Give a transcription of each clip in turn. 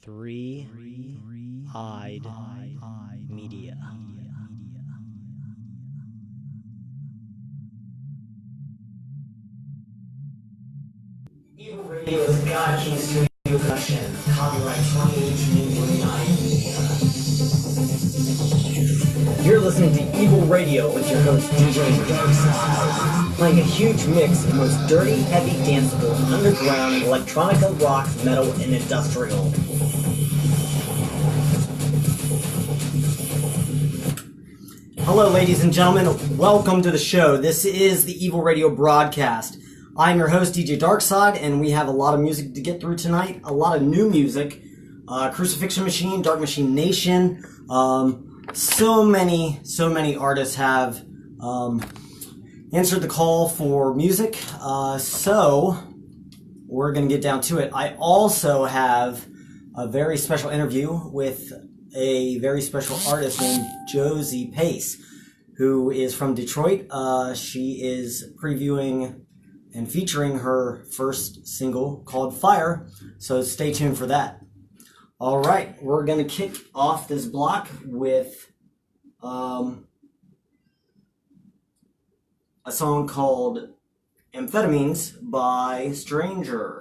Three-Eyed Media. Evil Radio is a God King Studio production. Copyright 2018-2019. You're listening to Evil Radio with your host DJ Darkside, playing a huge mix of the most dirty, heavy, danceable, underground, electronica, rock, metal, and industrial. Hello, ladies and gentlemen. Welcome to the show. This is the Evil Radio broadcast. I'm your host, DJ Darkside, and we have a lot of music to get through tonight. A lot of new music. Crucifixion Machine, Dark Machine Nation. So many artists have answered the call for music. So we're going to get down to it. I also have a very special interview with a very special artist named Josie Pace, who is from Detroit. She is previewing and featuring her first single called Fire, so stay tuned for that. All right, we're going to kick off this block with a song called Amphetamines by Stranger.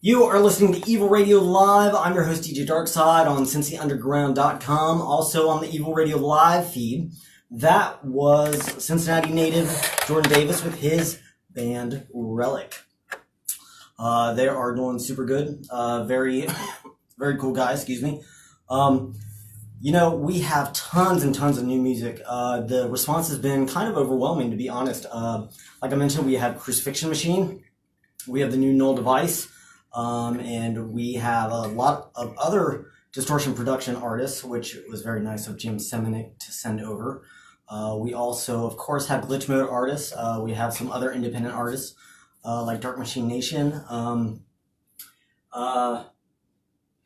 You are listening to Evil Radio Live. I'm your host, DJ Darkside, on CincyUnderground.com, also on the Evil Radio Live feed. That was Cincinnati native Jordan Davis with his band Relic. They are doing super good. Very cool guys, excuse me. We have tons and tons of new music. The response has been kind of overwhelming, to be honest. Like I mentioned, we have Crucifixion Machine. We have the new Null Device. And we have a lot of other distortion production artists, which was very nice of Jim Seminick to send over. We also, of course, have glitch mode artists. We have some other independent artists, like Dark Machine Nation,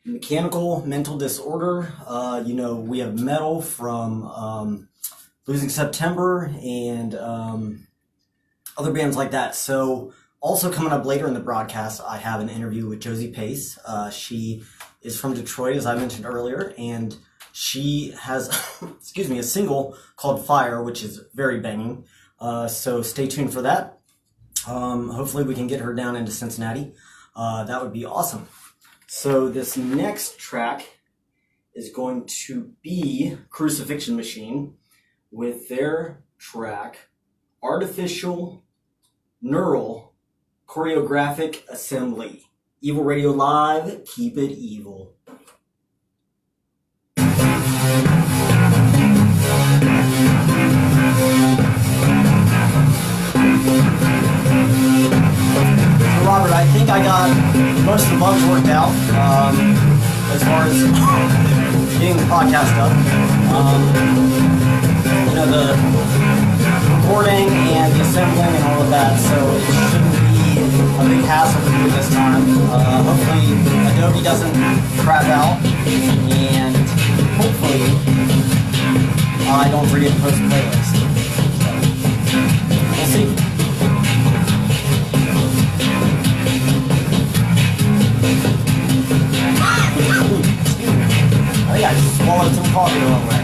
Mechanical Mental Disorder. We have metal from Losing September and other bands like that. So also coming up later in the broadcast, I have an interview with Josie Pace. She is from Detroit, as I mentioned earlier, and she has, a single called Fire, which is very banging. So stay tuned for that. Hopefully we can get her down into Cincinnati. That would be awesome. So this next track is going to be Crucifixion Machine with their track Artificial Neural Choreographic Assembly. Evil Radio Live, keep it evil. Robert, I think I got most of the bugs worked out as far as getting the podcast up. The recording and the assembling and all of that, so it shouldn't be a big hassle to do this time. Hopefully Adobe doesn't crap out, and hopefully I don't forget to post a playlist. So, we'll see. I think I just swallowed some coffee the wrong way.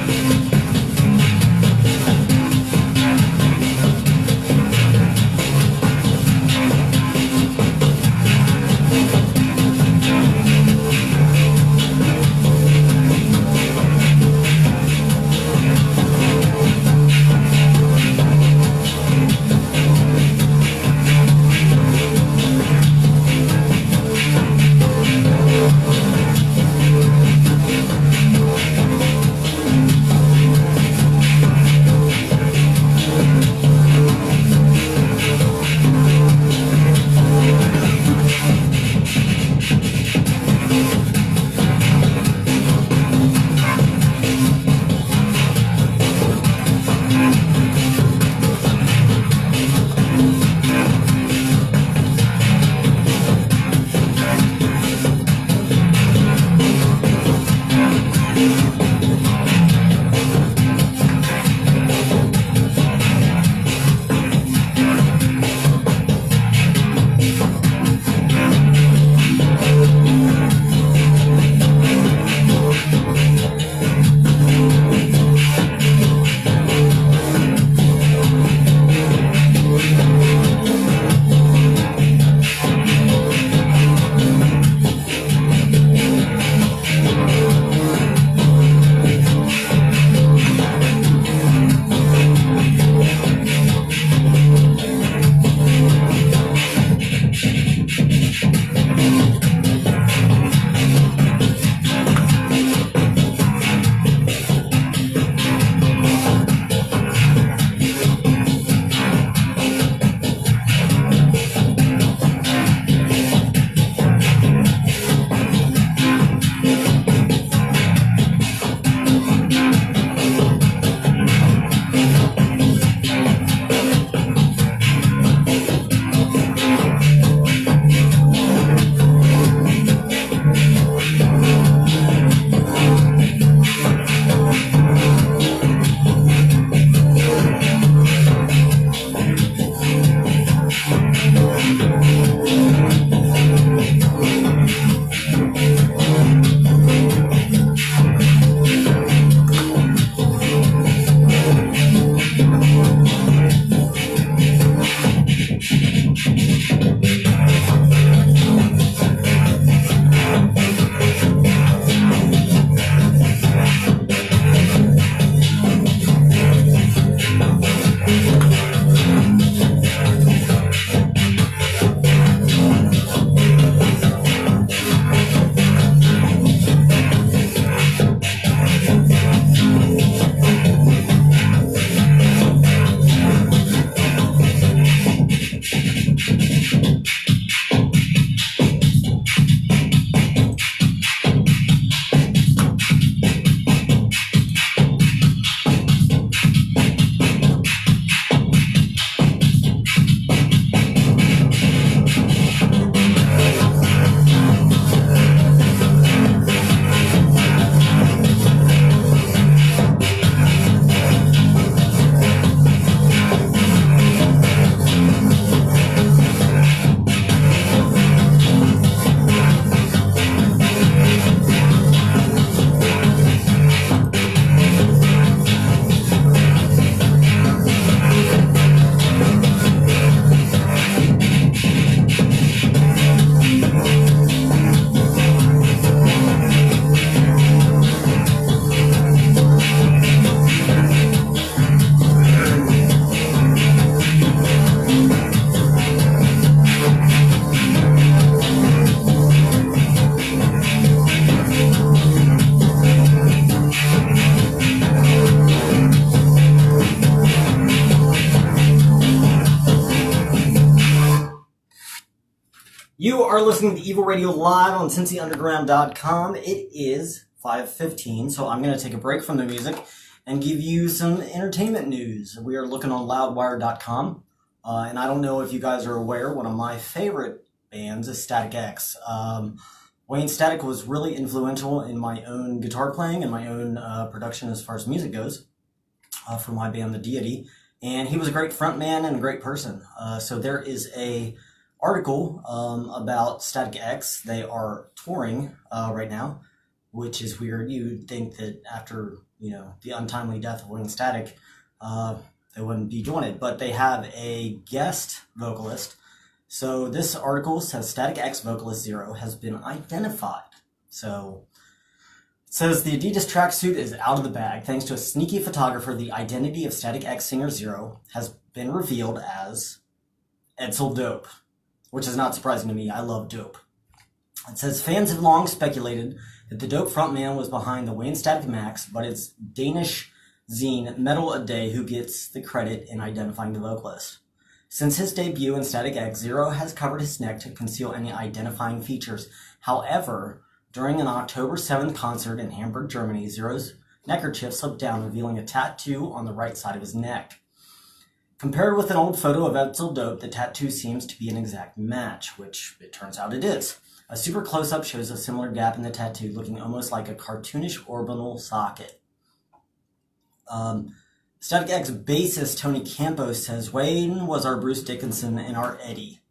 You are listening to Evil Radio live on CincyUnderground.com. It is 5:15, so I'm going to take a break from the music and give you some entertainment news. We are looking on Loudwire.com, and I don't know if you guys are aware, one of my favorite bands is Static X. Wayne Static was really influential in my own guitar playing and my own production as far as music goes for my band, The Deity, and he was a great frontman and a great person. So there is a article about Static X. They are touring right now, which is weird. You'd think that after the untimely death of Wayne Static, they wouldn't be doing it, but they have a guest vocalist. So this article says Static X vocalist Zero has been identified. So it says the Adidas tracksuit is out of the bag. Thanks to a sneaky photographer, the identity of Static X singer Zero has been revealed as Edsel Dope, which is not surprising to me. I love Dope. It says fans have long speculated that the Dope frontman was behind the Wayne Static Max, but it's Danish zine Metal a Day who gets the credit in identifying the vocalist. Since his debut in Static X, Zero has covered his neck to conceal any identifying features. However, during an October 7th concert in Hamburg, Germany, Zero's neckerchief slipped down, revealing a tattoo on the right side of his neck. Compared with an old photo of Edsel Dope, the tattoo seems to be an exact match, which it turns out it is. A super close-up shows a similar gap in the tattoo, looking almost like a cartoonish orbital socket. Static X bassist Tony Campos says, Wayne was our Bruce Dickinson and our Eddie.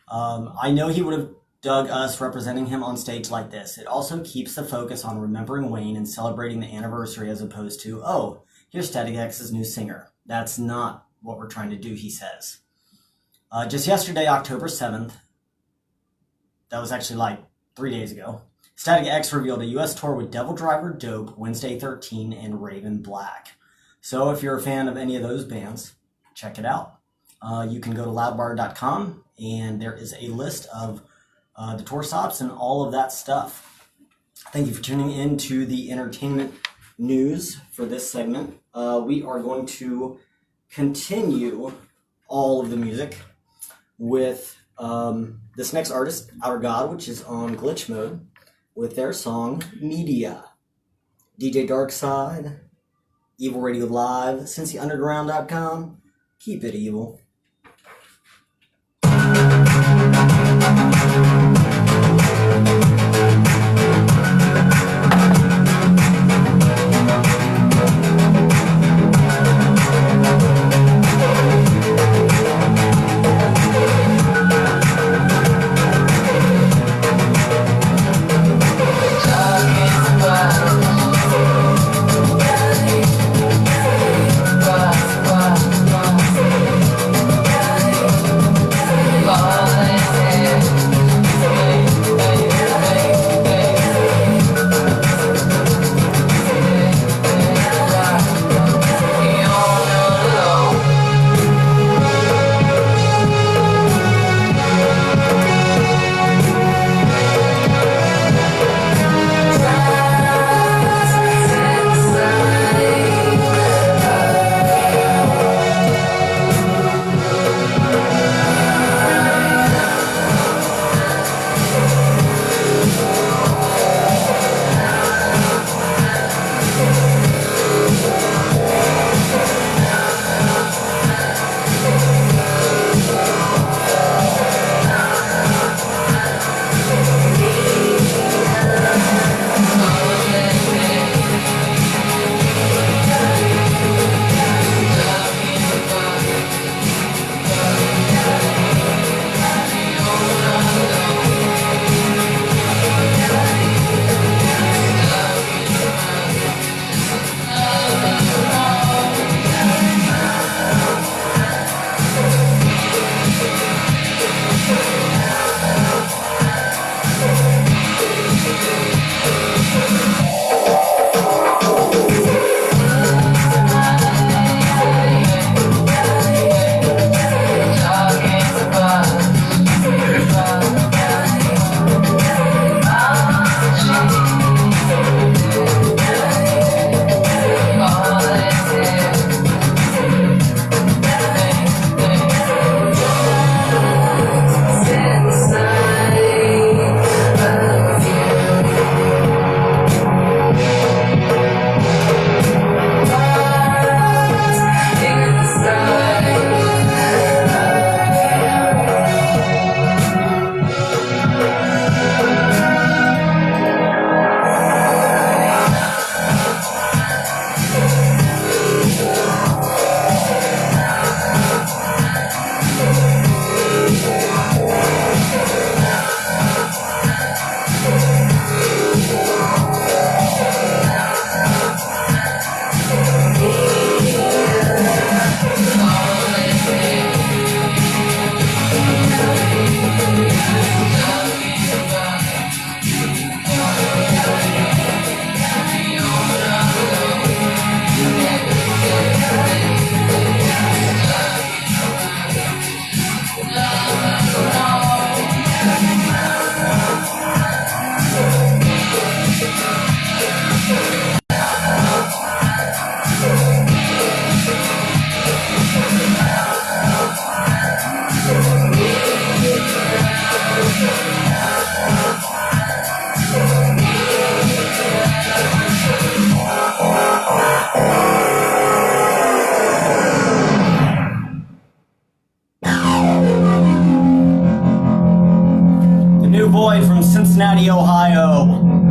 I know he would have dug us representing him on stage like this. It also keeps the focus on remembering Wayne and celebrating the anniversary as opposed to, oh, here's Static X's new singer. That's not what we're trying to do, he says. Just yesterday, October 7th, that was actually like 3 days ago, Static X revealed a U.S. tour with Devil Driver, Dope, Wednesday 13, and Raven Black. So if you're a fan of any of those bands, check it out. You can go to loudwire.com, and there is a list of the tour stops and all of that stuff. Thank you for tuning in to the entertainment news for this segment. We are going to continue all of the music with this next artist, Outer God, which is on Glitch Mode, with their song Media. DJ Darkside, Evil Radio Live, CincyUnderground.com. Keep it evil. new Void from Cincinnati, Ohio.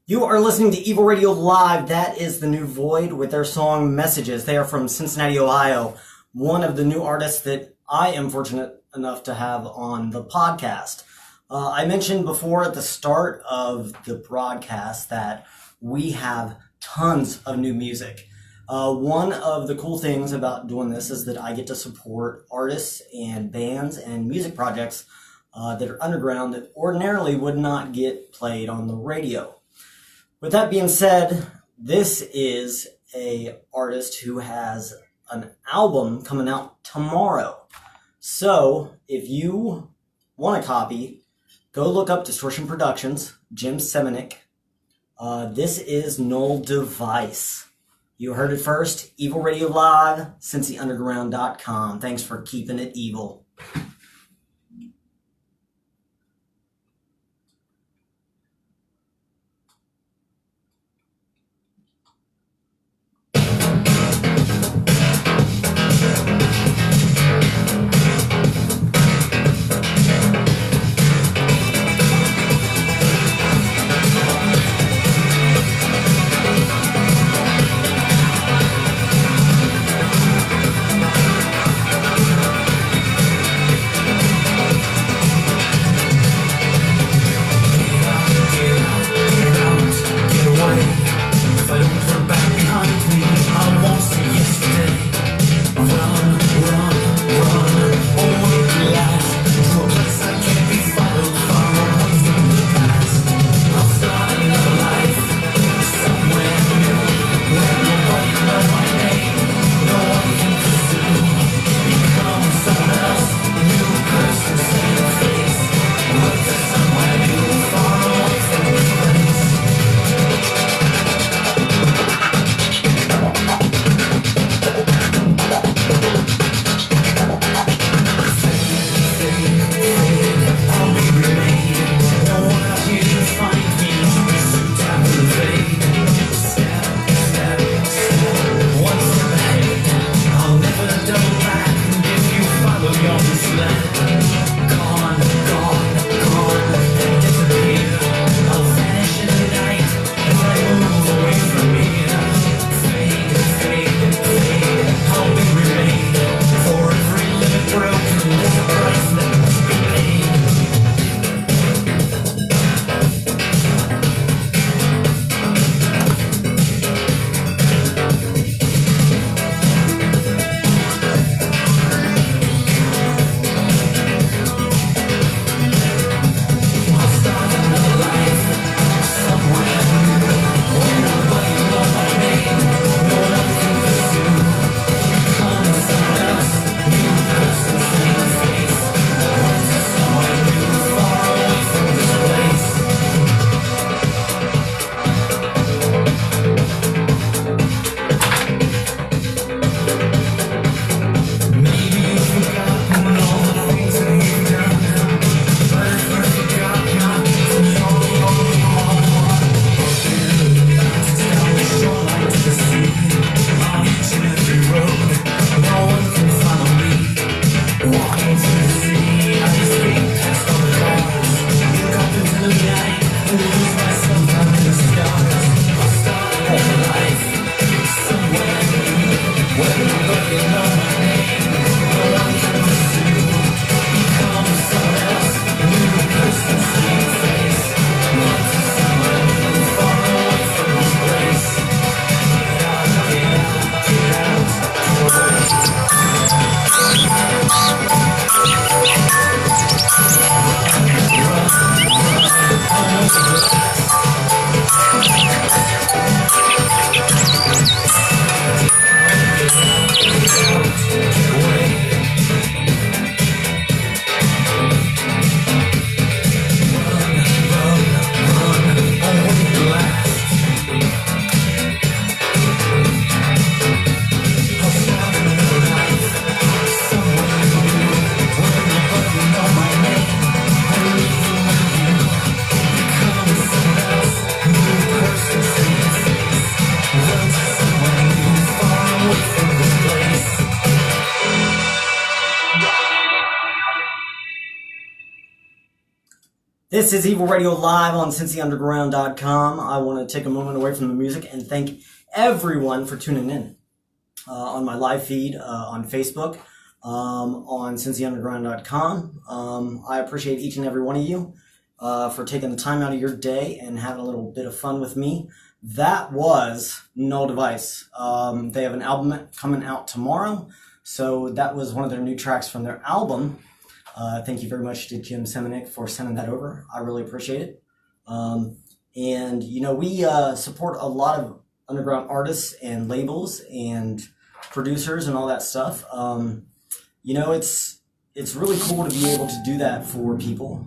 You are listening to Evil Radio Live. That is the new Void with their song Messages. They are from Cincinnati, Ohio, one of the new artists that I am fortunate enough to have on the podcast. I mentioned before at the start of the broadcast that we have tons of new music. One of the cool things about doing this is that I get to support artists and bands and music projects that are underground that ordinarily would not get played on the radio. With that being said, this is a artist who has an album coming out tomorrow. So if you want a copy, go look up Distortion Productions, Jim Semenick. This is Null Device. You heard it first, Evil Radio Live, CincyUnderground.com. Thanks for keeping it evil. This is Evil Radio Live on CincyUnderground.com. I want to take a moment away from the music and thank everyone for tuning in on my live feed on Facebook, on CincyUnderground.com. I appreciate each and every one of you for taking the time out of your day and having a little bit of fun with me. That was Null Device. They have an album coming out tomorrow, so that was one of their new tracks from their album. Thank you very much to Jim Semenik for sending that over. I really appreciate it. And, you know, we support a lot of underground artists and labels and producers and all that stuff. You know, it's really cool to be able to do that for people.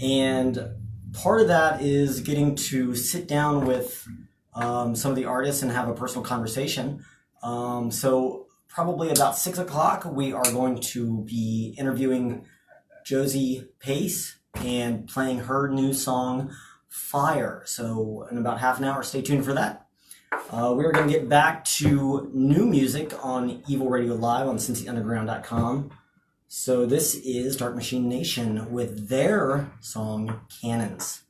And part of that is getting to sit down with some of the artists and have a personal conversation. So probably about 6 o'clock, we are going to be interviewing Josie Pace and playing her new song, Fire. So in about half an hour, stay tuned for that. We're going to get back to new music on Evil Radio Live on CincyUnderground.com. So this is Dark Machine Nation with their song, Cannons.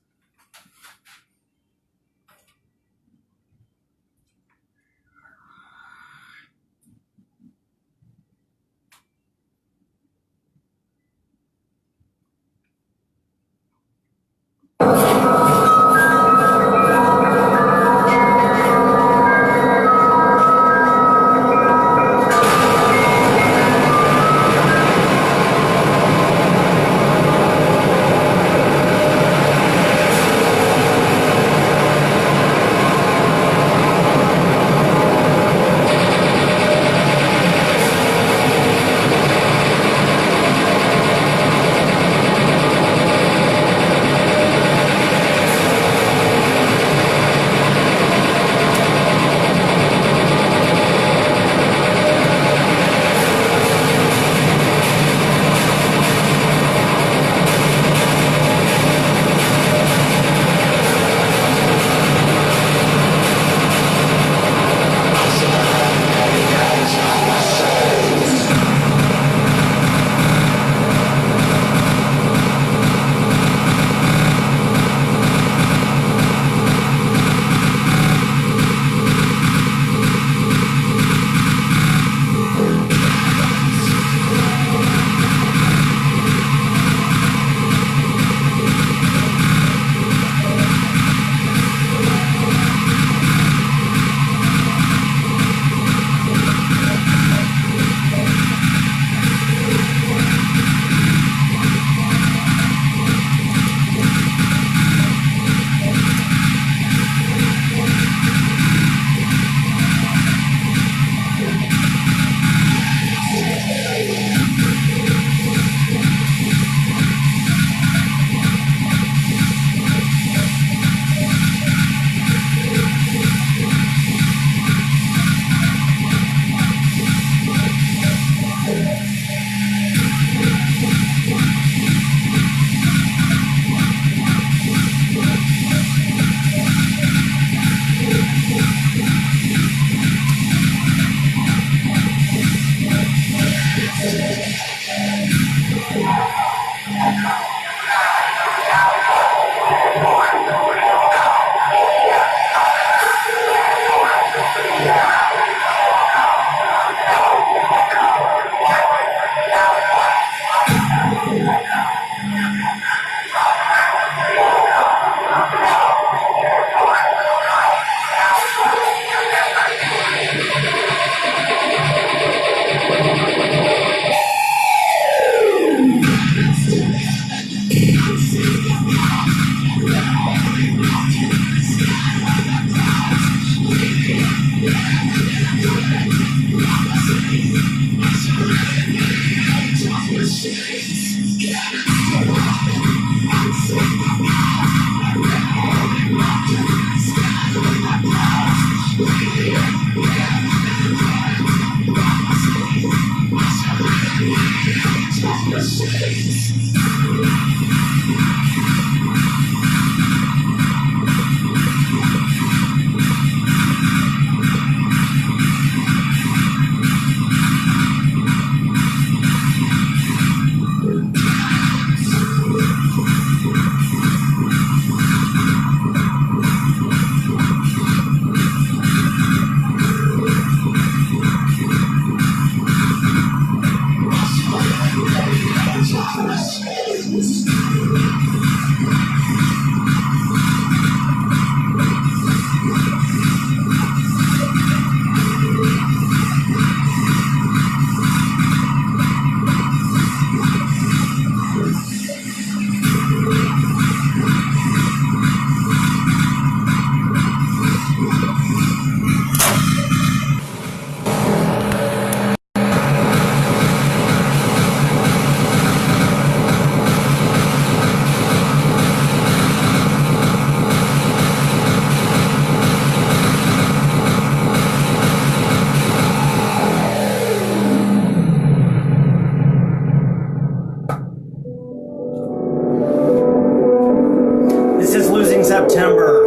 This is Losing September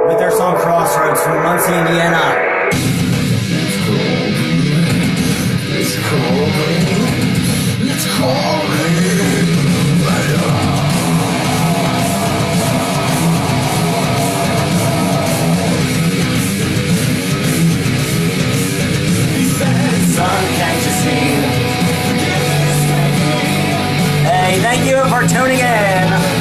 with their song Crossroads from Muncie, Indiana. It's calling. It's calling. Son, can't you see? Hey, thank you for tuning in.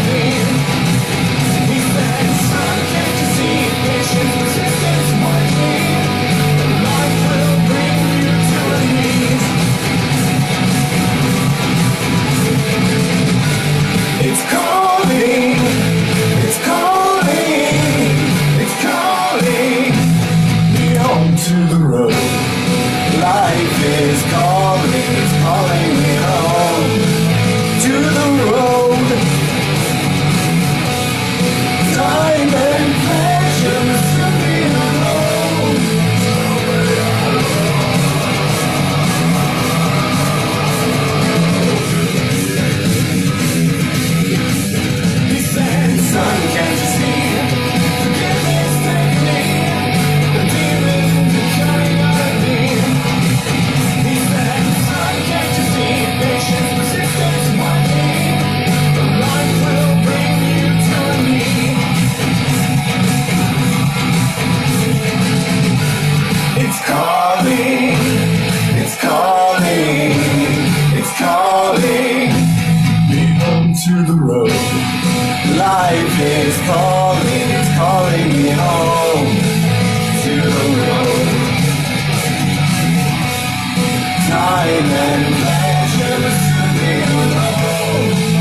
It's calling, it's calling, it's calling me home to the road. Life is calling, it's calling me home to the road. Time and pleasure to be alone. He said, son, can't you see? Forgiveness taking me. The demons are coming out of me. He said, son, can't you see? Patience, persistence, one thing. The light will bring you to me. It's calling, it's calling, it's calling me home to the road. Life is calling, it's calling me home to the road. Time and pleasure to be alone.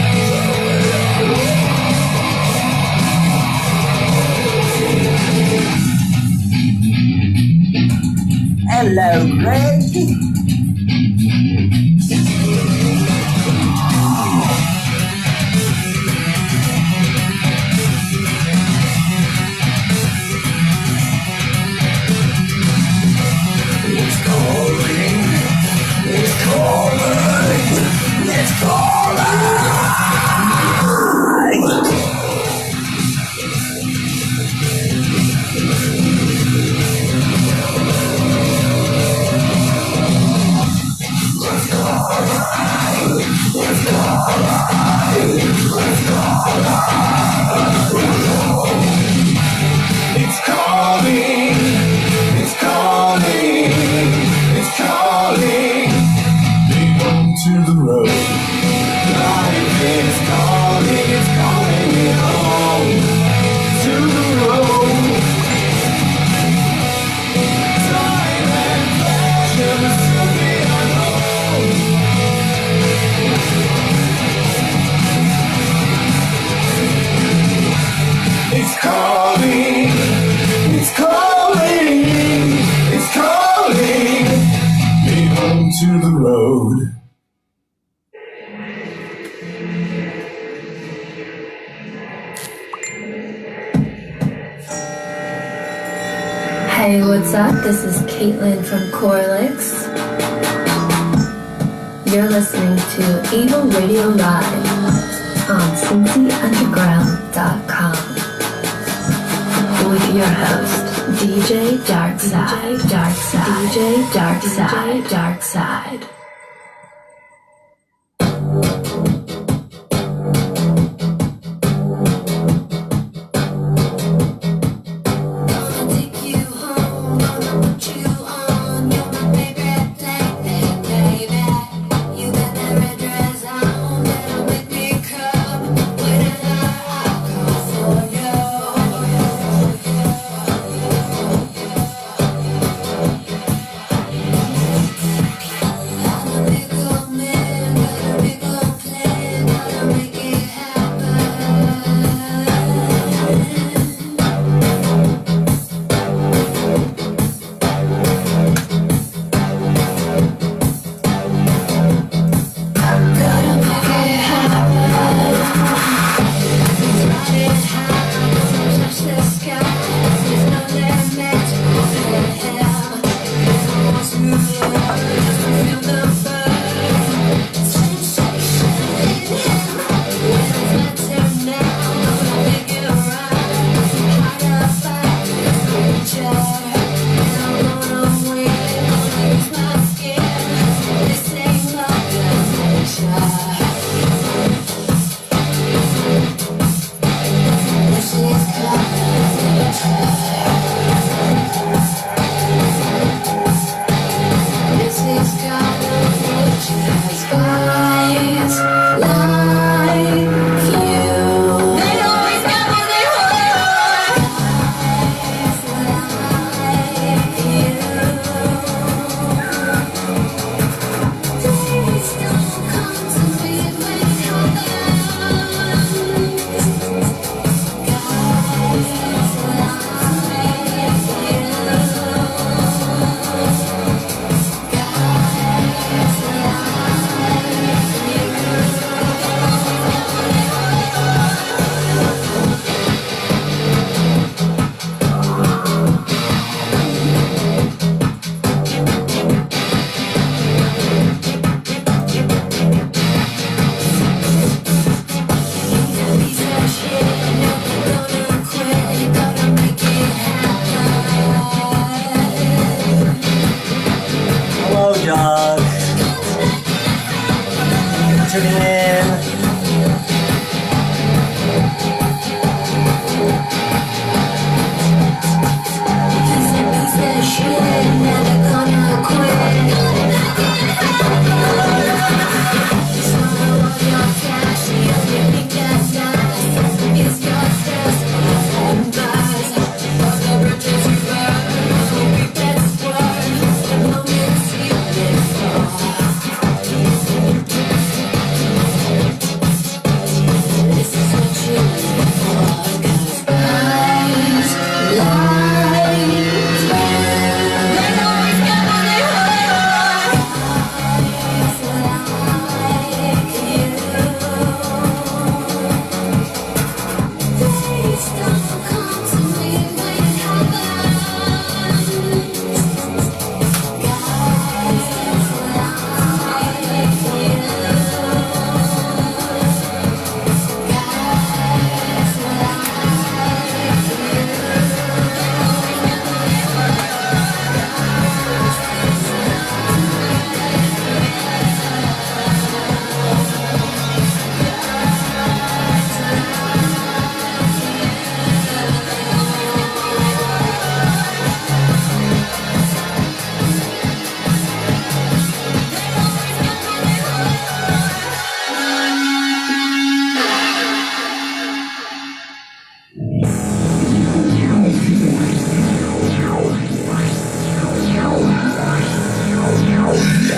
Hello, Greg. It's calling, it's calling, it's calling. It's calling, it's calling, it's calling me home to the road. Life is calling, it's calling me home to the road. Time and pleasure to be alone. It's calling, it's calling, it's calling me home to the road. Hey, what's up? This is Caitlin from Corlix. You're listening to Evil Radio Live on CincyUnderground.com with your host, DJ Darkside, DJ Darkside.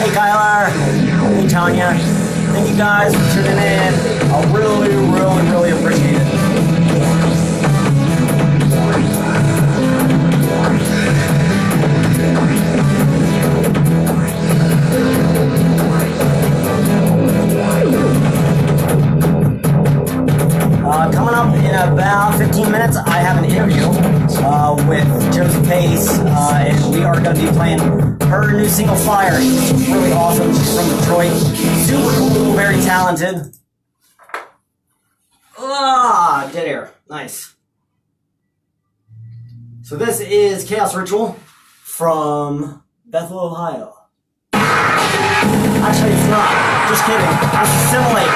Hey Kyler, hey Tanya, thank you guys for tuning in. I really appreciate it. Coming up in about 15 minutes, I have an interview with Josie Pace, and we are going to be playing her new single, Fire. It's really awesome. She's from Detroit. Super cool, very talented. Dead air. Nice. So this is Chaos Ritual from Bethel, Ohio. Actually, it's not. Just kidding. It's Assimilate.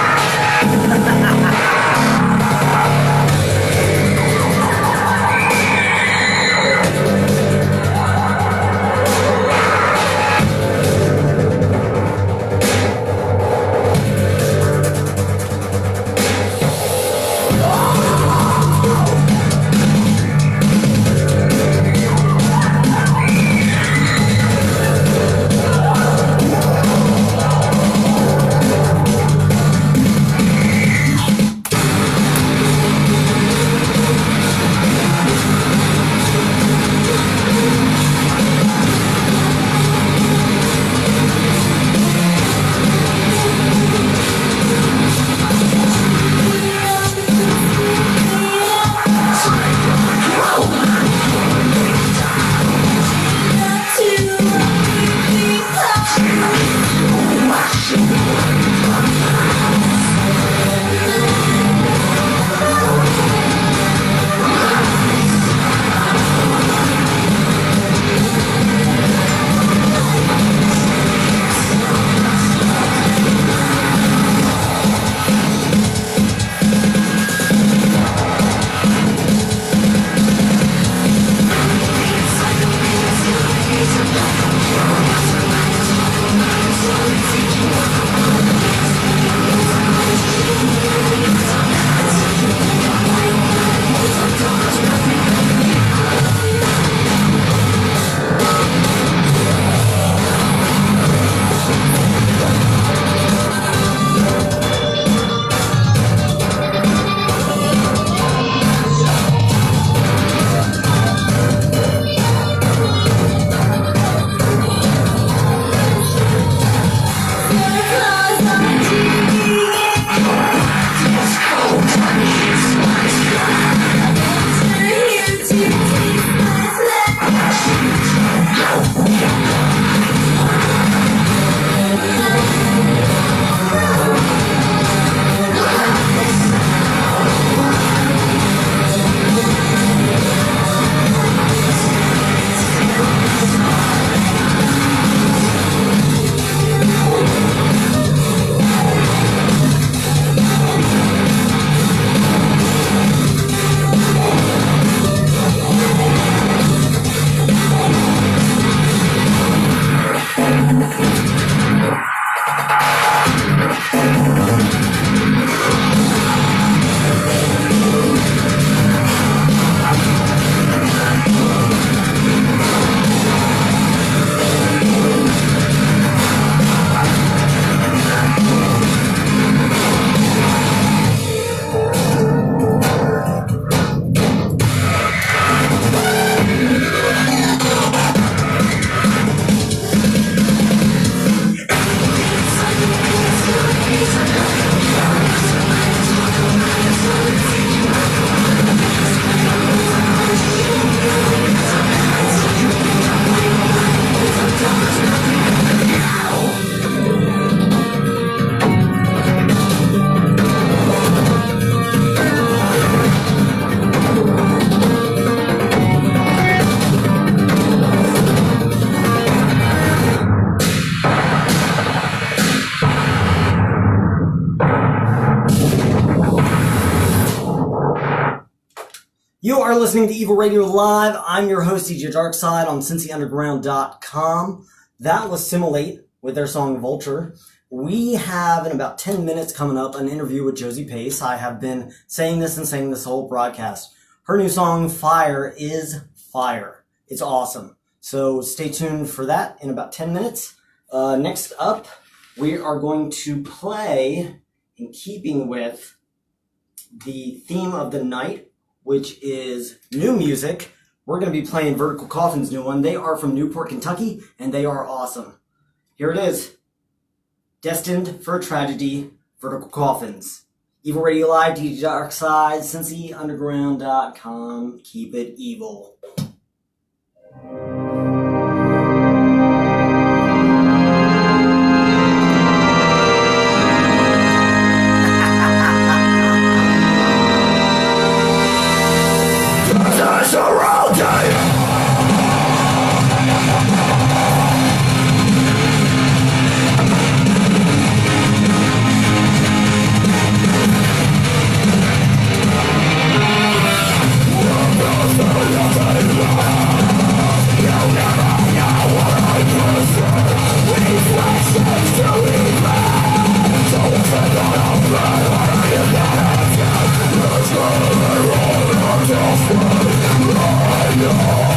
You are listening to Evil Radio Live. I'm your host, DJ Darkside on CincyUnderground.com. That was Simulate with their song Vulture. We have, in about 10 minutes coming up, an interview with Josie Pace. I have been saying this whole broadcast. Her new song, Fire, is fire. It's awesome. So stay tuned for that in about 10 minutes. Next up, we are going to play, in keeping with the theme of the night, which is new music. We're going to be playing Vertical Coffin's new one. They are from Newport, Kentucky, and they are awesome. Here it is. Destined for a Tragedy, Vertical Coffins. Evil Radio Live, DJ Darkside, CincyUnderground.com. Keep it evil. Yeah.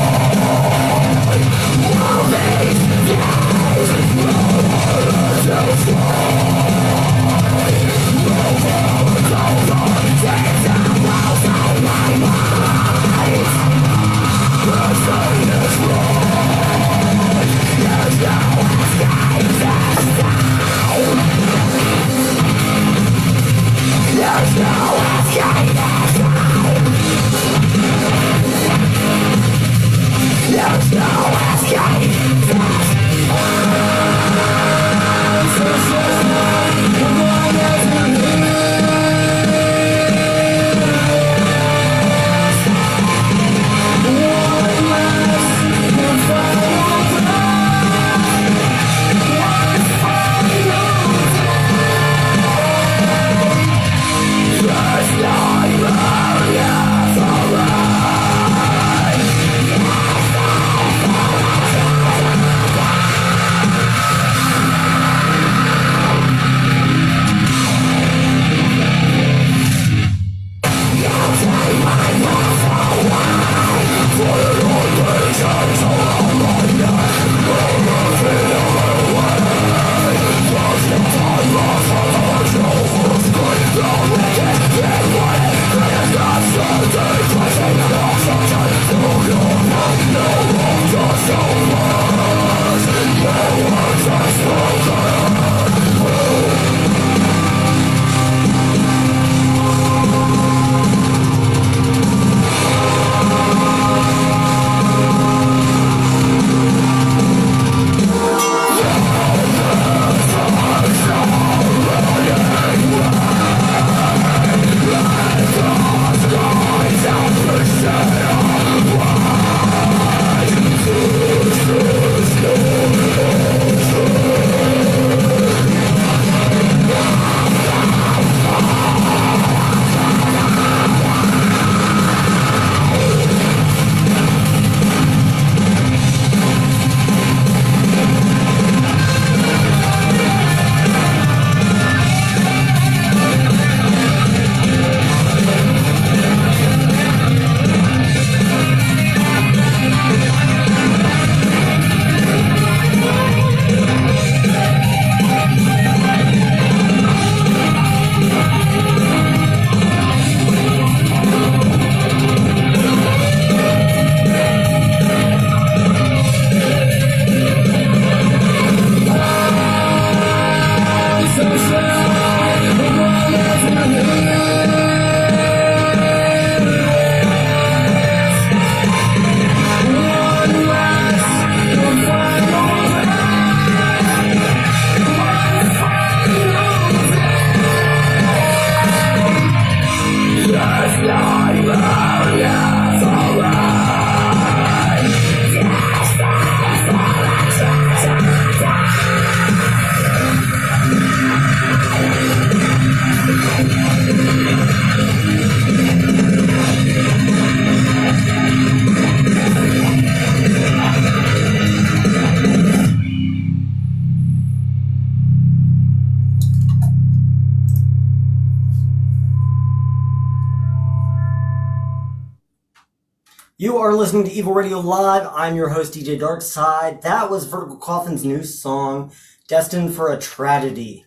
You are listening to Evil Radio Live. I'm your host, DJ Darkside. That was Vertical Coffin's new song, Destined for a Tragedy.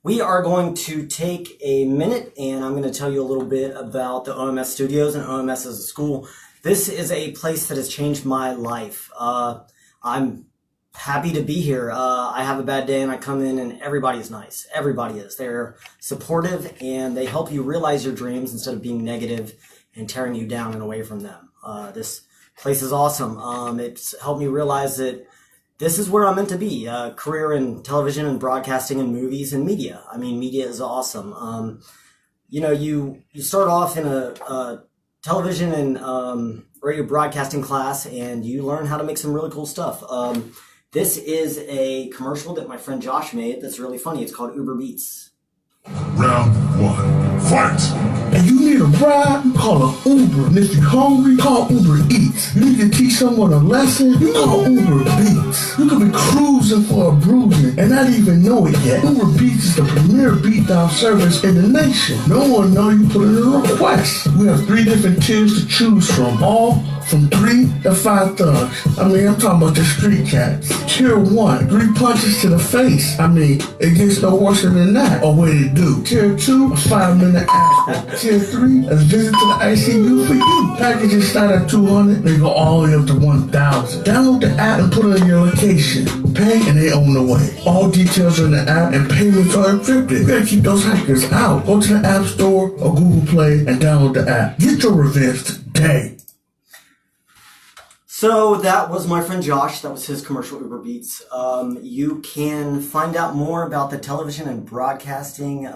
We are going to take a minute, and I'm going to tell you a little bit about the OMS Studios and OMS as a school. This is a place that has changed my life. I'm happy to be here. I have a bad day, and I come in, and everybody's nice. Everybody is. They're supportive, and they help you realize your dreams instead of being negative and tearing you down and away from them. This place is awesome. It's helped me realize that this is where I'm meant to be. Career in television and broadcasting and movies and media. I mean, media is awesome. You start off in a television and radio broadcasting class, and you learn how to make some really cool stuff. This is a commercial that my friend Josh made that's really funny. It's called Uber Beats. Round one, fight! And you need a ride, you call an Uber. And if you're hungry, call Uber Eats. You need to teach someone a lesson, you call Uber Beats. You could be cruising for a bruising and not even know it yet. Uber Beats is the premier beatdown service in the nation. No one know you put in a request. We have 3 different tiers to choose from, all from 3 to 5 thugs. I mean, I'm talking about the street cats. Tier 1, 3 punches to the face. I mean, it gets no worse than that. Or what it do. Tier 2, a 5-minute aspirin. Tier 3, a visit to the ICU for you. Packages start at $200, they go all the way up to $1,000. Download the app and put in your location. Pay and they on the way. All details are in the app and payments are encrypted. You gotta keep those hackers out. Go to the App Store or Google Play and download the app. Get your revenge today. So that was my friend Josh. That was his commercial, Uber Beats. You can find out more about the television and broadcasting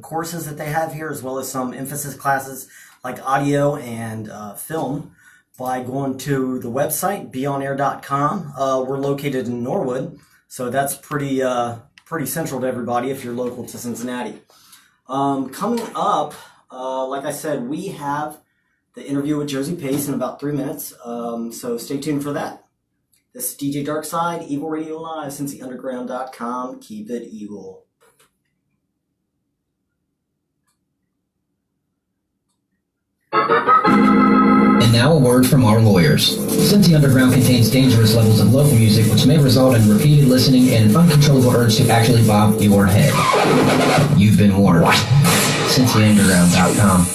courses that they have here, as well as some emphasis classes like audio and film, by going to the website, beonair.com. We're located in Norwood, so that's pretty central to everybody if you're local to Cincinnati. Coming up, like I said, we have the interview with Josie Pace in about 3 minutes, so stay tuned for that. This is DJ Darkside, Evil Radio Live, CincyUnderground.com. Keep it evil. And now a word from our lawyers. Cincy Underground contains dangerous levels of local music which may result in repeated listening and an uncontrollable urge to actually bob your head. You've been warned. CincyUnderground.com.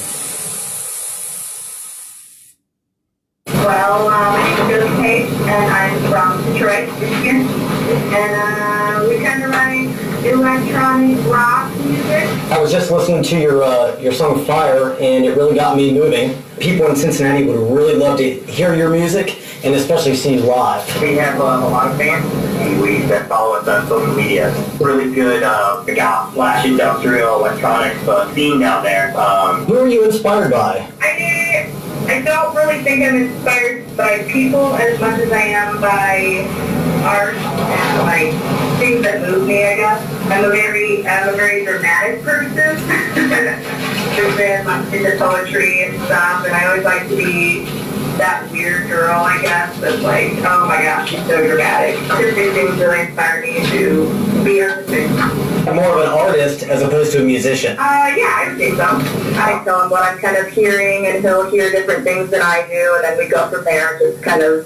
Well, my name is Josie Pace, and I'm from Detroit, Michigan. And we kind of write electronic rock music. I was just listening to your song Fire, and it really got me moving. People in Cincinnati would really love to hear your music, and especially see you live. We have a lot of fans that follow us on social media. Really good /industrial electronics scene down there. Who are you inspired by? I don't really think I'm inspired by people as much as I am by art and like things that move me, I guess. I'm a very dramatic person. I'm into poetry and stuff, and I always like to be that weird girl, I guess, that's like, oh my gosh, she's so dramatic. Just these things really inspire me to be artistic. More of an artist as opposed to a musician. Yeah, I would think so. I tell him what I'm kind of hearing, and he'll hear different things than I do, and then we go from there, just kind of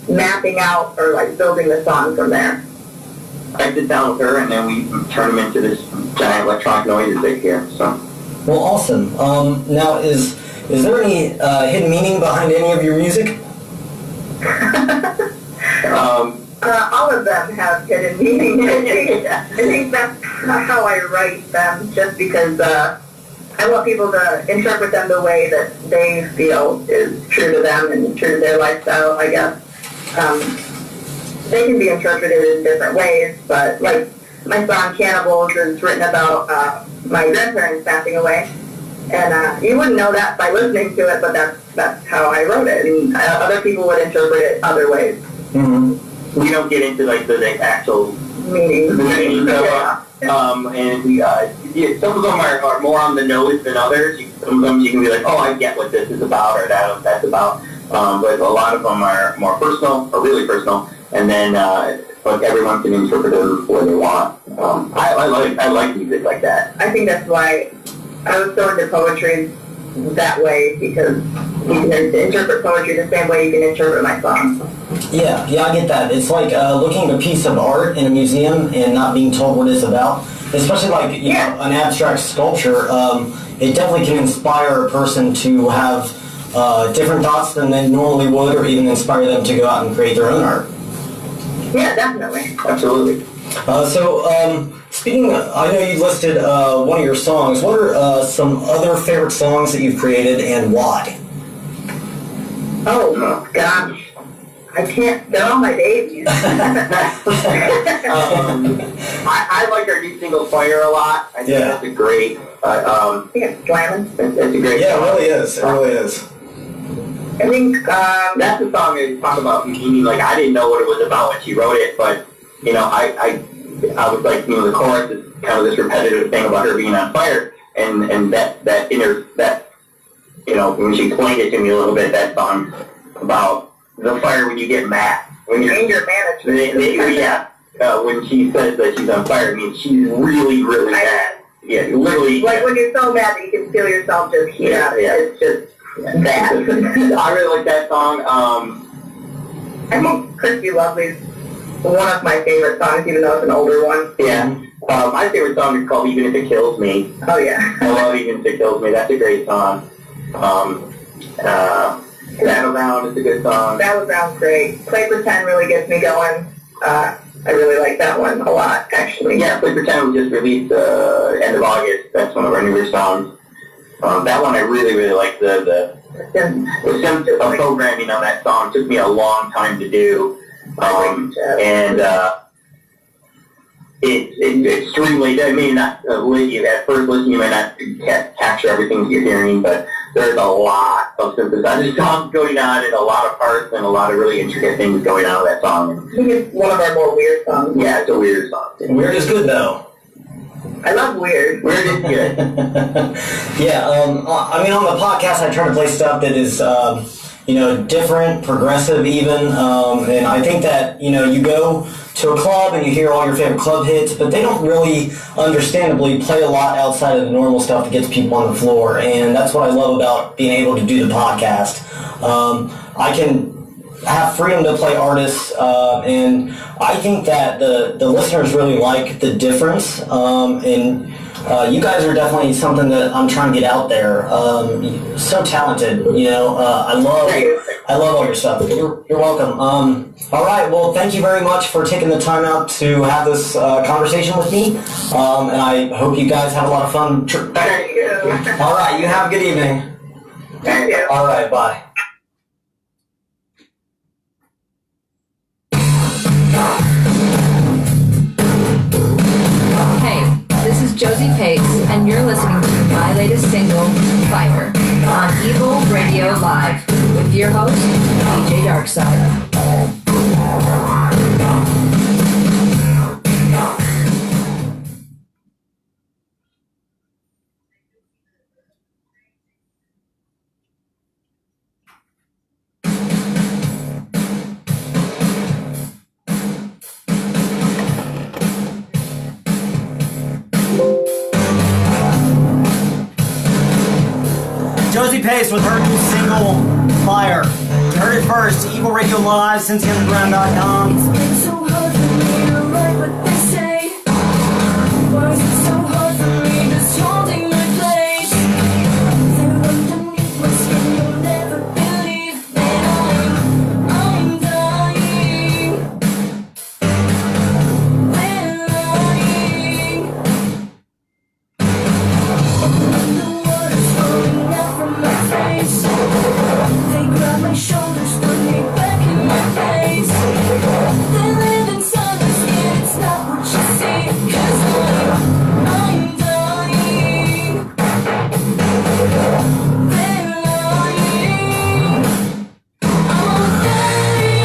mapping out or like building the song from there. I sit down with her, and then we turn them into this giant electronic noises they hear. So. Well, awesome. Now, is there any hidden meaning behind any of your music? All of them have hidden meaning. I think that's how I write them, just because I want people to interpret them the way that they feel is true to them and true to their lifestyle, I guess. They can be interpreted in different ways, but like my song Cannibals is written about my grandparents passing away. And you wouldn't know that by listening to it, but that's how I wrote it. And other people would interpret it other ways. Mm-hmm. We don't get into like the actual meaning. Yeah. And we, some of them are more on the nose than others. Some of them you can be like, oh, I get what this is about or that's about. But a lot of them are more personal, or really personal. And then like everyone can interpret it what they want. I like music like that. I think that's why I was so into poetry that way, because can interpret poetry the same way you can interpret my songs. Yeah, I get that. It's like looking at a piece of art in a museum and not being told what it's about. Especially like you know, an abstract sculpture, it definitely can inspire a person to have different thoughts than they normally would, or even inspire them to go out and create their own art. Yeah, definitely. Absolutely. Speaking of, I know you listed one of your songs. What are some other favorite songs that you've created and why? Oh, gosh. I can't, they're all my babies. I like our new single Fire a lot. I think that's a great, I think it's slamming. It's a great Yeah, song. it really is. It really is. I think, that's the song that talk about meaning. Like, I didn't know what it was about when she wrote it, but, you know, I was like, you know, the chorus is kind of this repetitive thing about her being on fire, and that you know, when she explained it to me a little bit, that song about the fire when you get mad. When you're anger management. When she says that she's on fire, it means she's really, really mad. Yeah, literally. Like when you're so mad that you can feel yourself just heat up. It's just bad. I really like that song. I think Christy Lovely's one of my favorite songs, even though it's an older one. Yeah. My favorite song is called Even If It Kills Me. Oh, yeah. I love Even If It Kills Me. That's a great song. Battleground is a good song. Battleground's great. Play Pretend really gets me going. I really like that one a lot, actually. Yeah, Play Pretend was just released end of August. That's one of our newer songs. That one I really, really like. The programming on that song took me a long time to do. It's extremely, I mean, at first listen you might not capture everything you're hearing, but there's a lot of synthesizer songs going on and a lot of parts and a lot of really intricate things going on with that song. I think it's one of our more weird songs. Yeah, it's a weird song. Weird is good though. I love weird. Weird is good. Yeah, I mean on the podcast I try to play stuff that is, you know, different, progressive even, and I think that, you know, you go to a club and you hear all your favorite club hits, but they don't really, understandably, play a lot outside of the normal stuff that gets people on the floor, and that's what I love about being able to do the podcast. I can have freedom to play artists, and I think that the listeners really like the difference, and you guys are definitely something that I'm trying to get out there. So talented, you know. I love all your stuff. You're welcome. All right. Well, thank you very much for taking the time out to have this conversation with me. And I hope you guys have a lot of fun. Thank you. All right. You have a good evening. Thank you. All right. Bye. Hey, this is Josie Pace, and you're listening to my latest single, Fire, on Evil Radio Live, with your host, DJ Darkside. Josie Pace with her new single, Fire. You heard it first, Evil Radio Live, CincyUnderground.com. It's been so hard for me to write what they say. Why is it so hard for me just holding my place? They're underneath my skin, you'll never believe that I'm dying. They're lying. Underwater's falling out from my face. They grab my shoulders, put me back in my place. They live inside my skin, it's not what you see. 'Cause I'm dying. They're lying. I'm dying.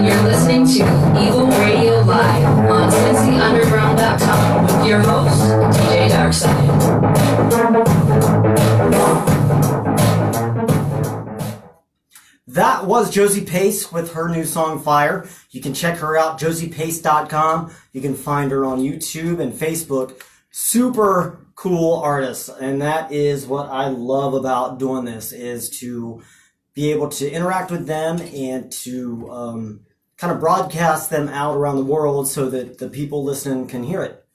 You're listening to Evil Radio Live on CincyUnderground.com with your host, DJ Darkside. That was Josie Pace with her new song Fire. You can check her out, josiepace.com. You can find her on YouTube and Facebook. Super cool artist, and that is what I love about doing this, is to be able to interact with them and to kind of broadcast them out around the world so that the people listening can hear it.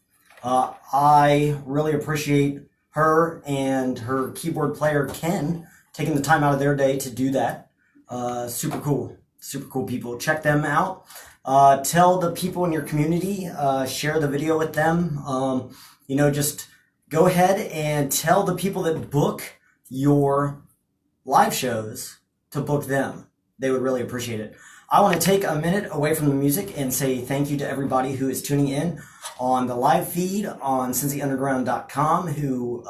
I really appreciate her and her keyboard player Ken taking the time out of their day to do that. Super cool people. Check them out. Tell the people in your community, share the video with them. Just go ahead and tell the people that book your live shows to book them. They would really appreciate it. I want to take a minute away from the music and say thank you to everybody who is tuning in on the live feed on CincyUnderground.com, who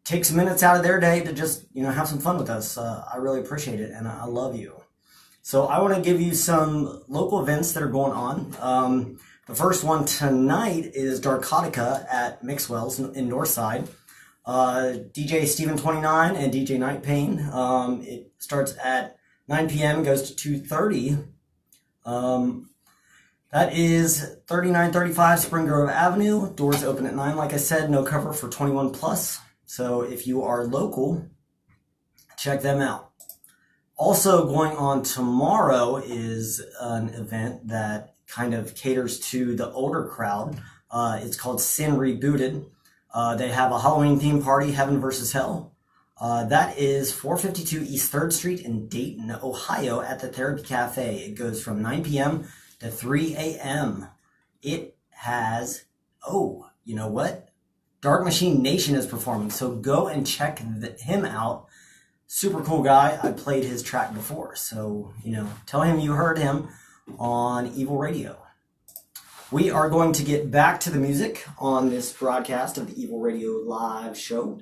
takes minutes out of their day to just, have some fun with us. I really appreciate it, and I love you. So I want to give you some local events that are going on. The first one tonight is Darkotica at Mixwell's in Northside. DJ Steven29 and DJ Night Pain. It starts at 9 p.m. and goes to 2:30. That is 3935 Spring Grove Avenue. Doors open at 9. Like I said, no cover for 21 plus. So if you are local, check them out. Also going on tomorrow is an event that kind of caters to the older crowd. It's called Sin Rebooted. They have a Halloween theme party, Heaven vs. Hell. That is 452 East 3rd Street in Dayton, Ohio at the Therapy Cafe. It goes from 9 p.m. to 3 a.m. It has, you know what? Dark Machine Nation is performing, so go and check him out. Super cool guy. I played his track before, so, tell him you heard him on Evil Radio. We are going to get back to the music on this broadcast of the Evil Radio Live show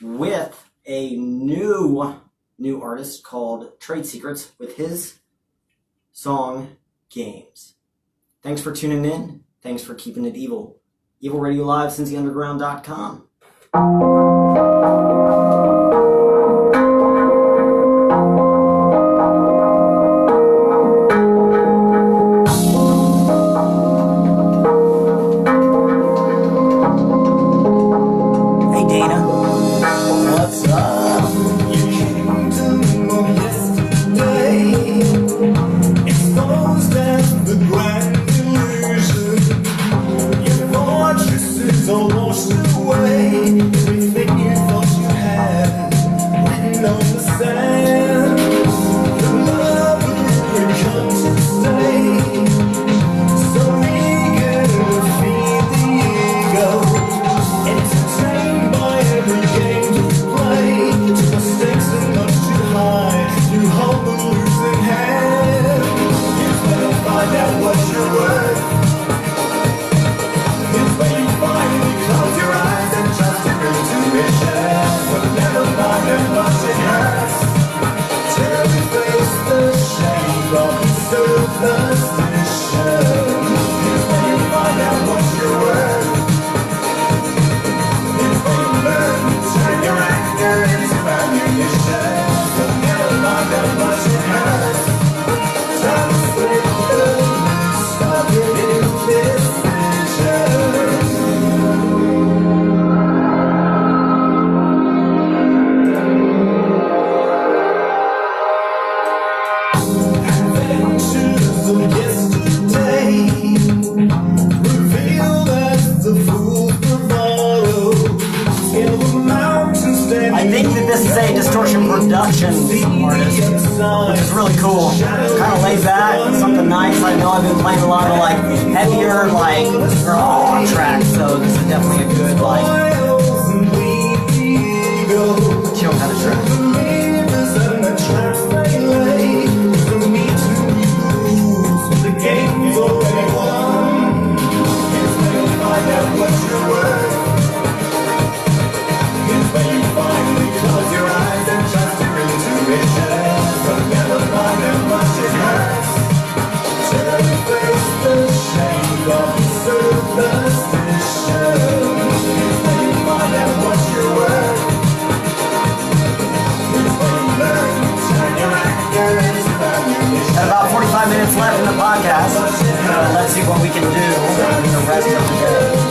with a new artist called Trade Secrets with his song Games. Thanks for tuning in. Thanks for keeping it evil. Evil Radio Live, CincyUnderground.com. I think that this is a Distortion Productions artist, which is really cool. Kind of laid back, something nice. I know I've been playing a lot of heavier, raw tracks, so this is definitely a good, chill kind of track. The game's already won. Here's where you find out what you're worth. Here's where you finally close your eyes and trust your intuition. But never find out what it hurts. left in the podcast. Let's see what we can do in the rest of the day.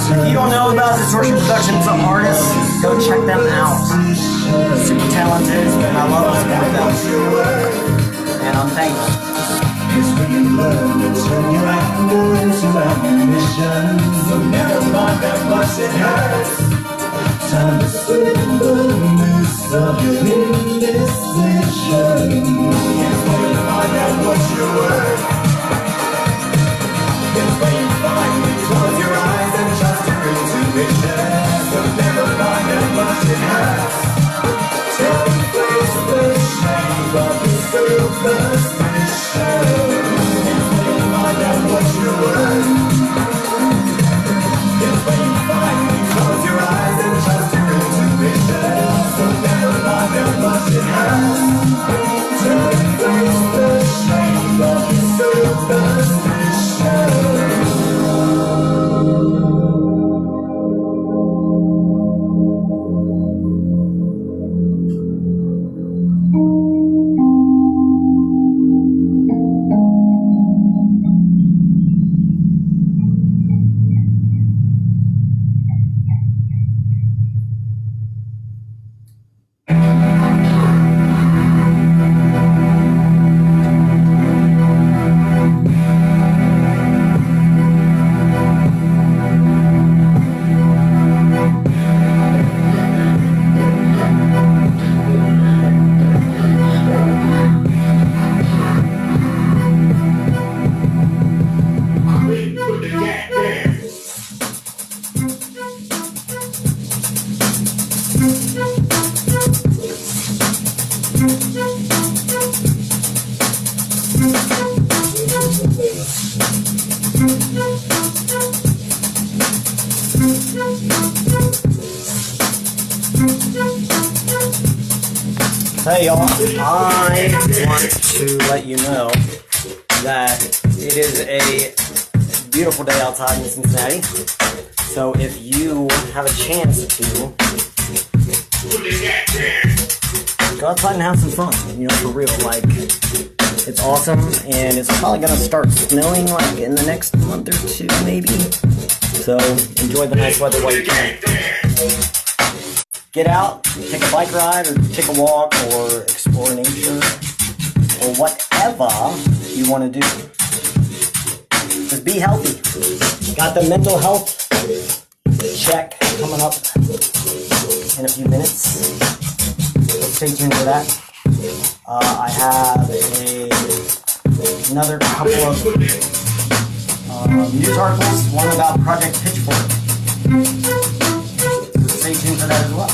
If you don't know about Distortion Productions artists, go check them out. Super talented, and I love this band. And I'm thankful. It's when you learn to turn your anger into ammunition. So never mind how much it hurts. Time to spend the midst of your indecision. It's when you find out what you're worth. It's when you finally close your eyes and trust your intuition. So never mind how much it hurts. Till you face the shame of your superstition. It's when you find out what you're worth. It's when you finally close your eyes and trust your intuition. So never mind how much it hurts. Till you face the shame of your superstition. Hey y'all, I want to let you know that it is a beautiful day outside in Cincinnati. So if you have a chance to go outside and have some fun, you know, for real, like, it's awesome, and it's probably gonna start snowing like in the next month or two maybe. So enjoy the nice weather while you can. Get out, take a bike ride, or take a walk, or explore nature, or whatever you want to do. Just be healthy. Got the mental health check coming up in a few minutes. So stay tuned for that. I have another couple of news articles, one about Project Pitchfork. So stay tuned for that as well.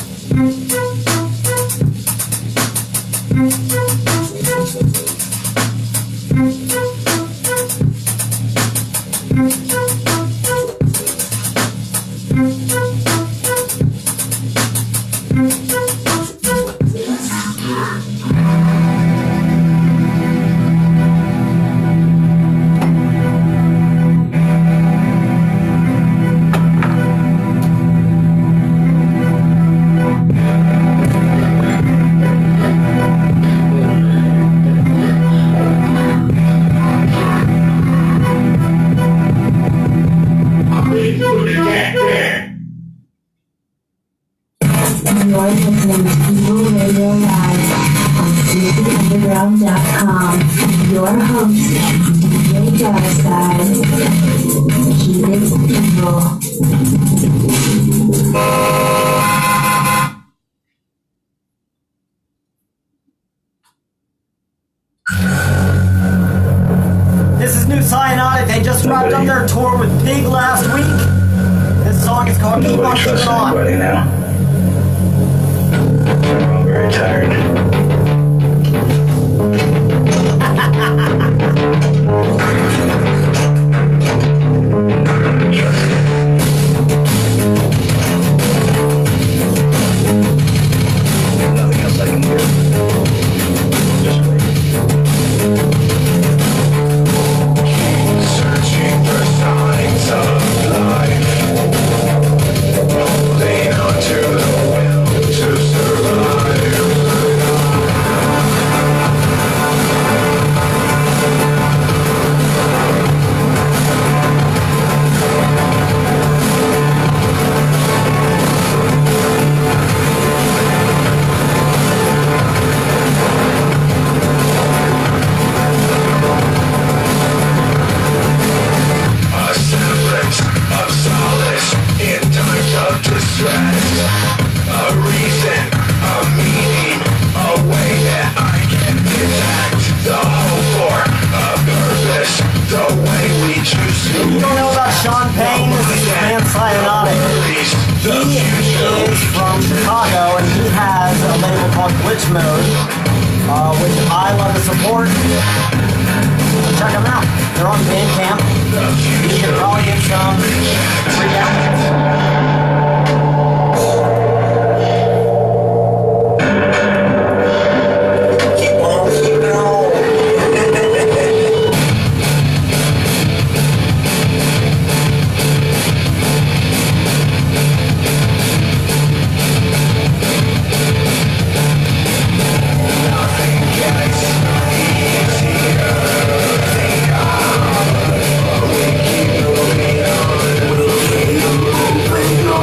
Underground.com. Your host, DJ Darkside. Keep it evil. Cyanotic, they just wrapped up their tour with Pig last week. This song is called Keep On Nobody Keeping trusts On. anybody now. We're all very tired. Nothing else I can do. Just wait. Searching for signs of life, holding on to the will to survive. A semblance of solace in times of distress. A reason, a meaning, a way that I can enact the hope for a purpose, the way we choose to If you don't know about Sean Payne, this is the band Cyanotic. release the He future. is from Chicago, and he has a label called Glitch Mode, which I love to support. So check them out. They're on Bandcamp. You can probably get some free downloads. Keep on keeping on. Nothing gets easier. We keep moving on.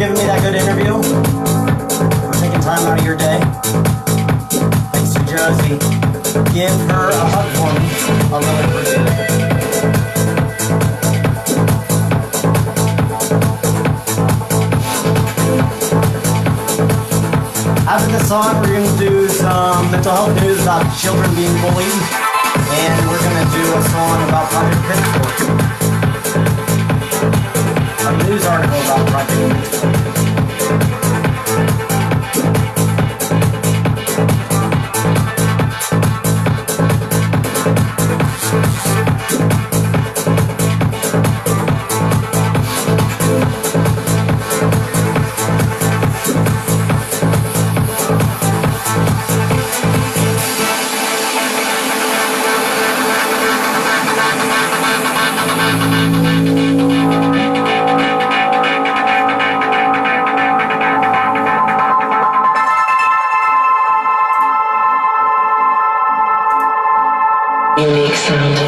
giving me that good interview. For taking time out of your day. Thanks to Josie. Give her a hug for me. I really appreciate it. After this song, we're going to do some mental health news about children being bullied. And we're going to do a song about Project Pitchfork. A news article about Project Pitchfork. Unique sound.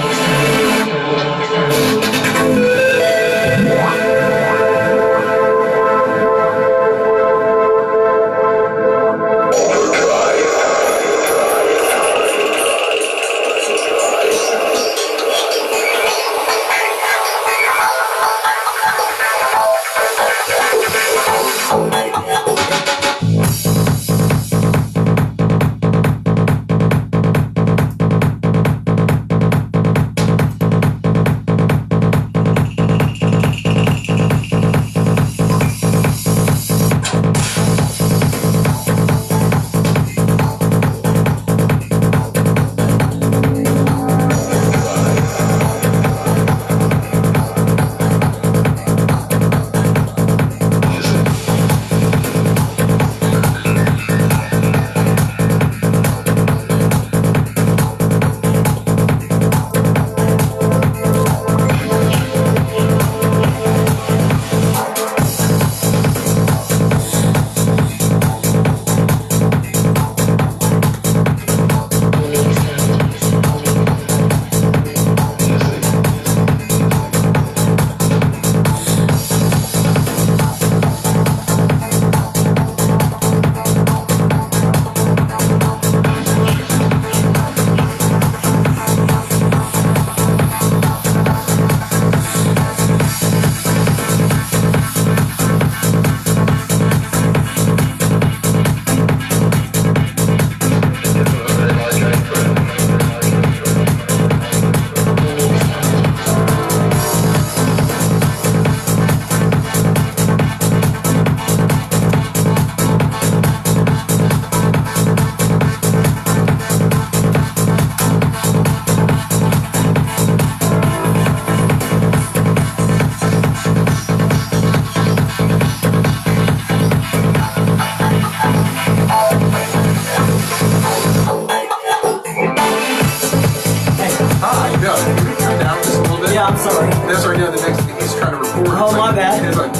Yeah, I'm sorry. That's right now. The next thing he's trying to record. Oh, it's my like, bad. It's like,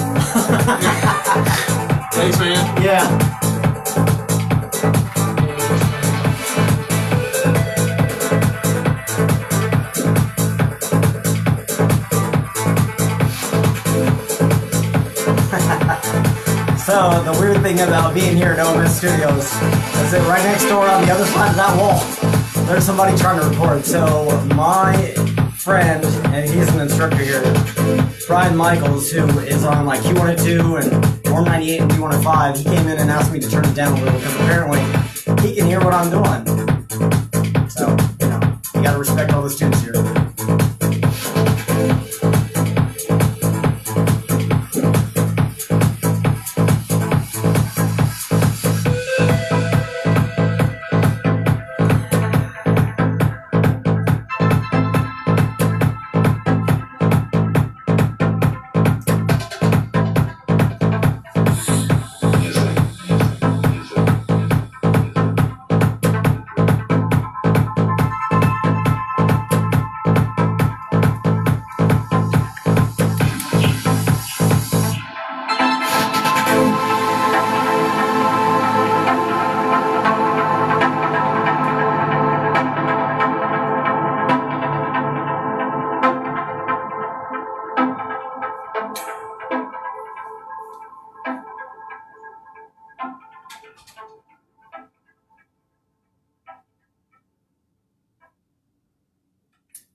thanks, man. Yeah. So, the weird thing about being here at OMS Studios is that right next door on the other side of that wall, there's somebody trying to record. So, my friend, and he's an instructor here, Brian Michaels, who is on like Q102 and Norm 98 and Q105, he came in and asked me to turn it down a little because apparently he can hear what I'm doing. So, you know, you gotta respect all the students here.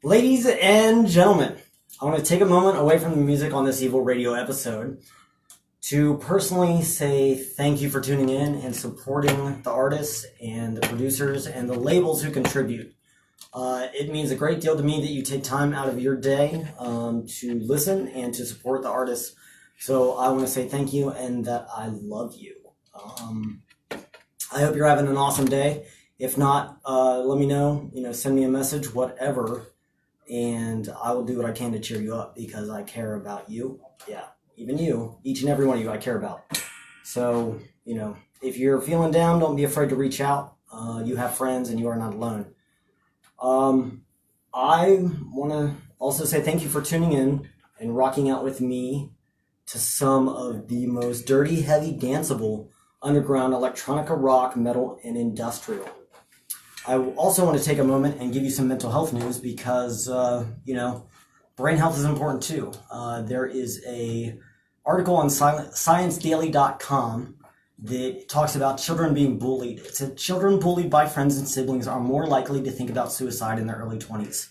Ladies and gentlemen, I want to take a moment away from the music on this Evil Radio episode to personally say thank you for tuning in and supporting the artists and the producers and the labels who contribute. It means a great deal to me that you take time out of your day to listen and to support the artists. So I want to say thank you and that I love you. I hope you're having an awesome day. If not, let me know, send me a message, whatever, and I will do what I can to cheer you up because I care about you. Yeah, even you, each and every one of you I care about. So, if you're feeling down, don't be afraid to reach out. You have friends and you are not alone. I want to also say thank you for tuning in and rocking out with me to some of the most dirty, heavy, danceable underground electronica, rock, metal, and industrial. I also want to take a moment and give you some mental health news because, brain health is important too. There is a article on ScienceDaily.com that talks about children being bullied. It said children bullied by friends and siblings are more likely to think about suicide in their early 20s.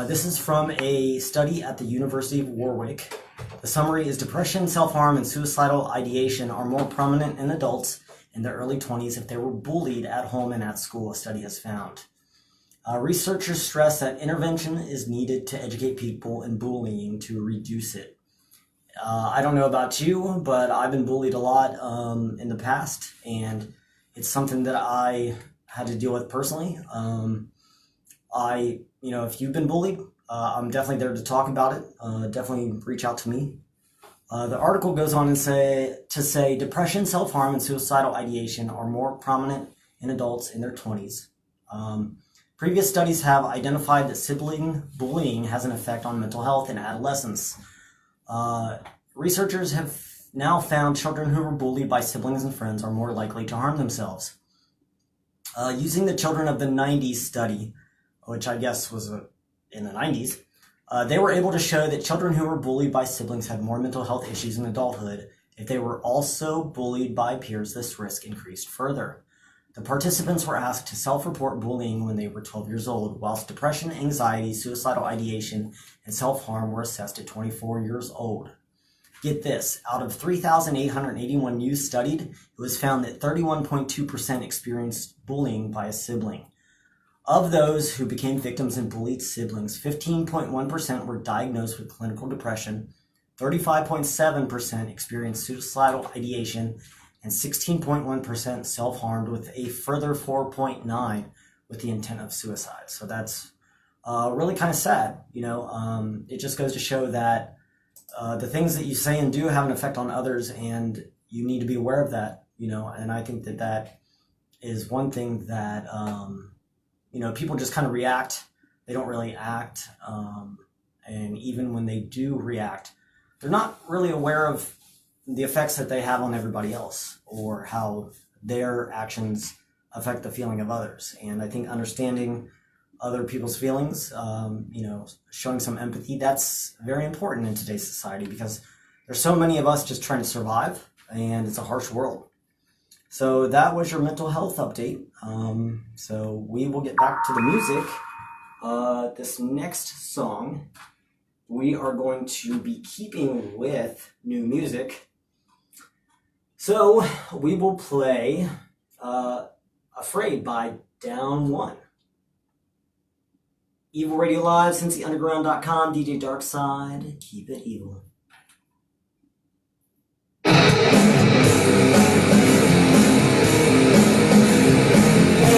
This is from a study at the University of Warwick. The summary is depression, self-harm, and suicidal ideation are more prominent in adults in their early 20s if they were bullied at home and at school, a study has found. Researchers stress that intervention is needed to educate people in bullying to reduce it. I don't know about you, but I've been bullied a lot in the past, and it's something that I had to deal with personally. If you've been bullied, I'm definitely there to talk about it. Definitely reach out to me. The article goes on to say depression, self-harm, and suicidal ideation are more prominent in adults in their 20s. Previous studies have identified that sibling bullying has an effect on mental health in adolescence. Researchers have now found children who were bullied by siblings and friends are more likely to harm themselves. Using the Children of the 90s study, which I guess was in the 90s, they were able to show that children who were bullied by siblings had more mental health issues in adulthood. If they were also bullied by peers, this risk increased further. The participants were asked to self-report bullying when they were 12 years old, whilst depression, anxiety, suicidal ideation, and self-harm were assessed at 24 years old. Get this, out of 3,881 youth studied, it was found that 31.2% experienced bullying by a sibling. Of those who became victims and bullied siblings, 15.1% were diagnosed with clinical depression, 35.7% experienced suicidal ideation, and 16.1% self-harmed, with a further 4.9% with the intent of suicide. So that's really kind of sad. It just goes to show that the things that you say and do have an effect on others, and you need to be aware of that. And I think that is one thing that people just kind of react. They don't really act. And even when they do react, they're not really aware of the effects that they have on everybody else or how their actions affect the feeling of others. And I think understanding other people's feelings, showing some empathy, that's very important in today's society because there's so many of us just trying to survive, and it's a harsh world. So that was your mental health update. So we will get back to the music. This next song, we are going to be keeping with new music. So we will play Afraid by Down One. Evil Radio Live, CincyUnderground.com, DJ Darkside, keep it evil.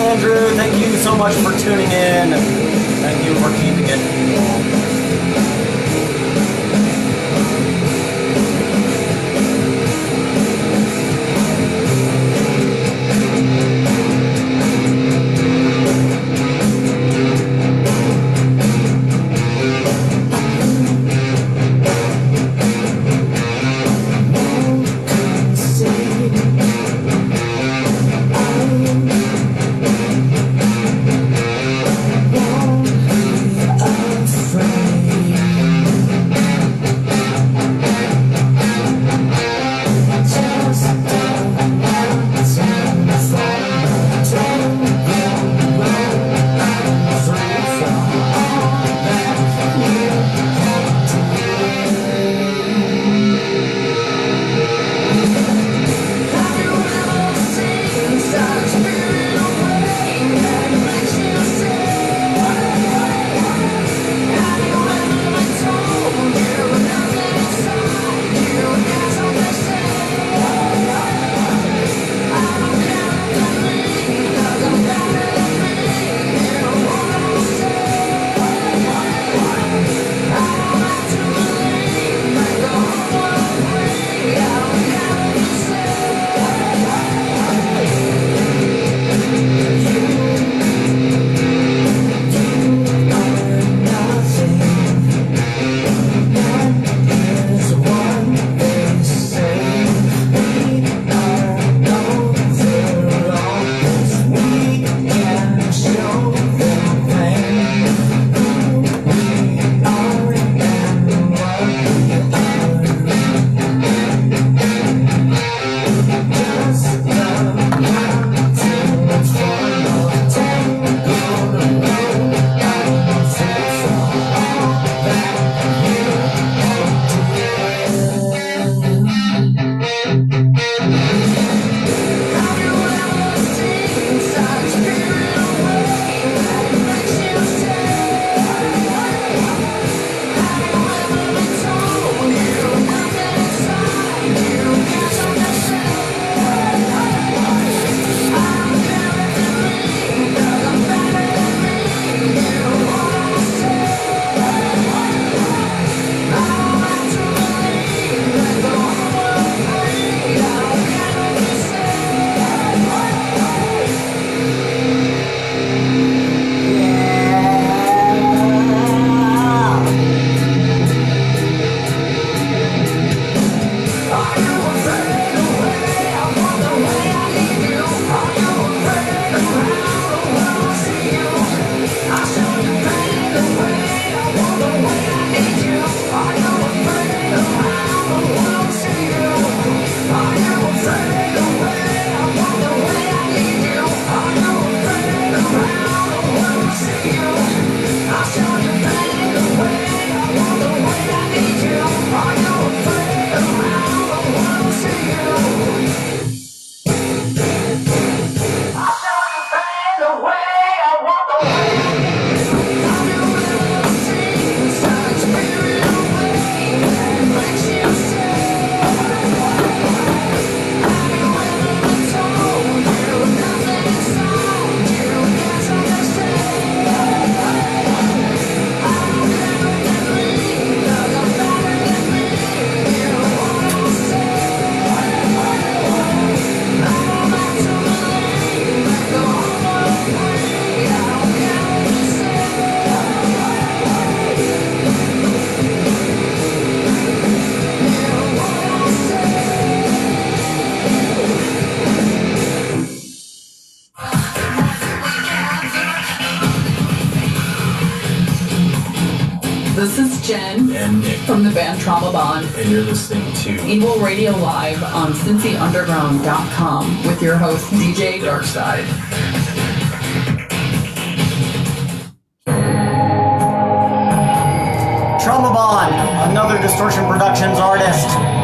Andrew, thank you so much for tuning in. Thank you for keeping it evil. Oh This is Jen and Nick from the band Trauma Bond. and you're listening to Evil Radio Live on CincyUnderground.com with your host DJ Darkside. Trauma Bond, another Distortion Productions artist.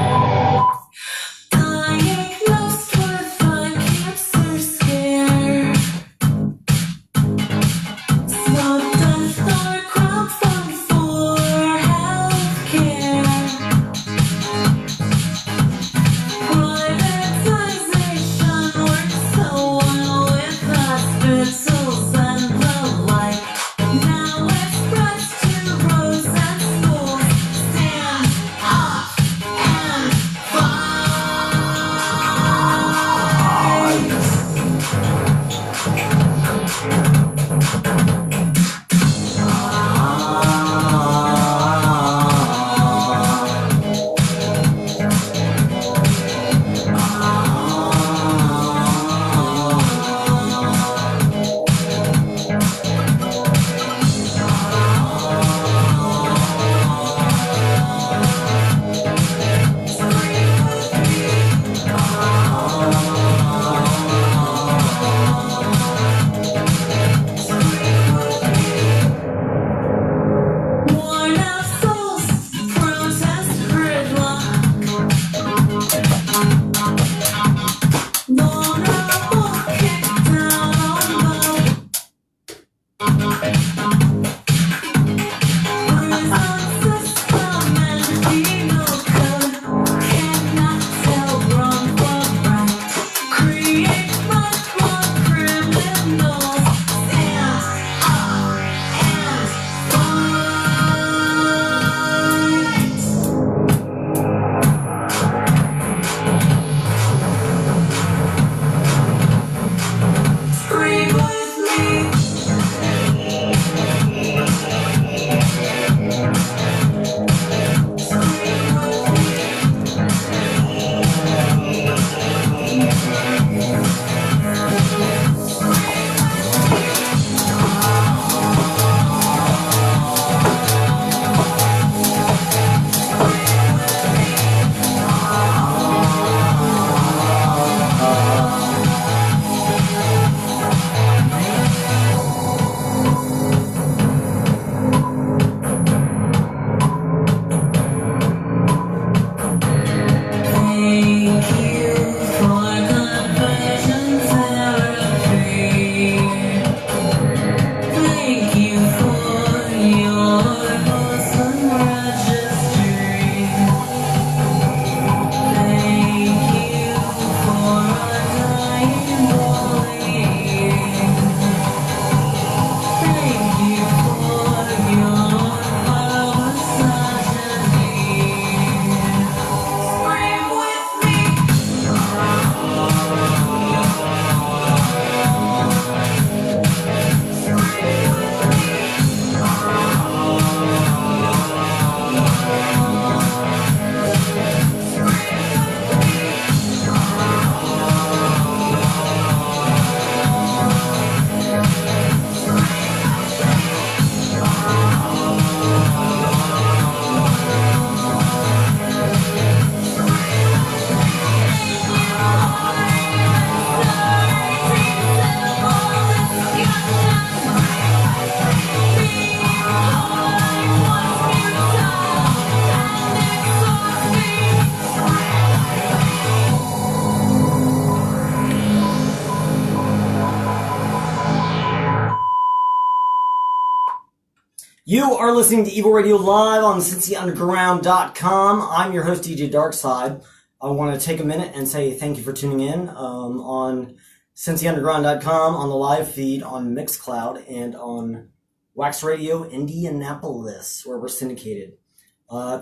You are listening to Evil Radio Live on CincyUnderground.com. I'm your host, DJ Darkside. I want to take a minute and say thank you for tuning in on CincyUnderground.com, on the live feed, on Mixcloud, and on Wax Radio Indianapolis, where we're syndicated.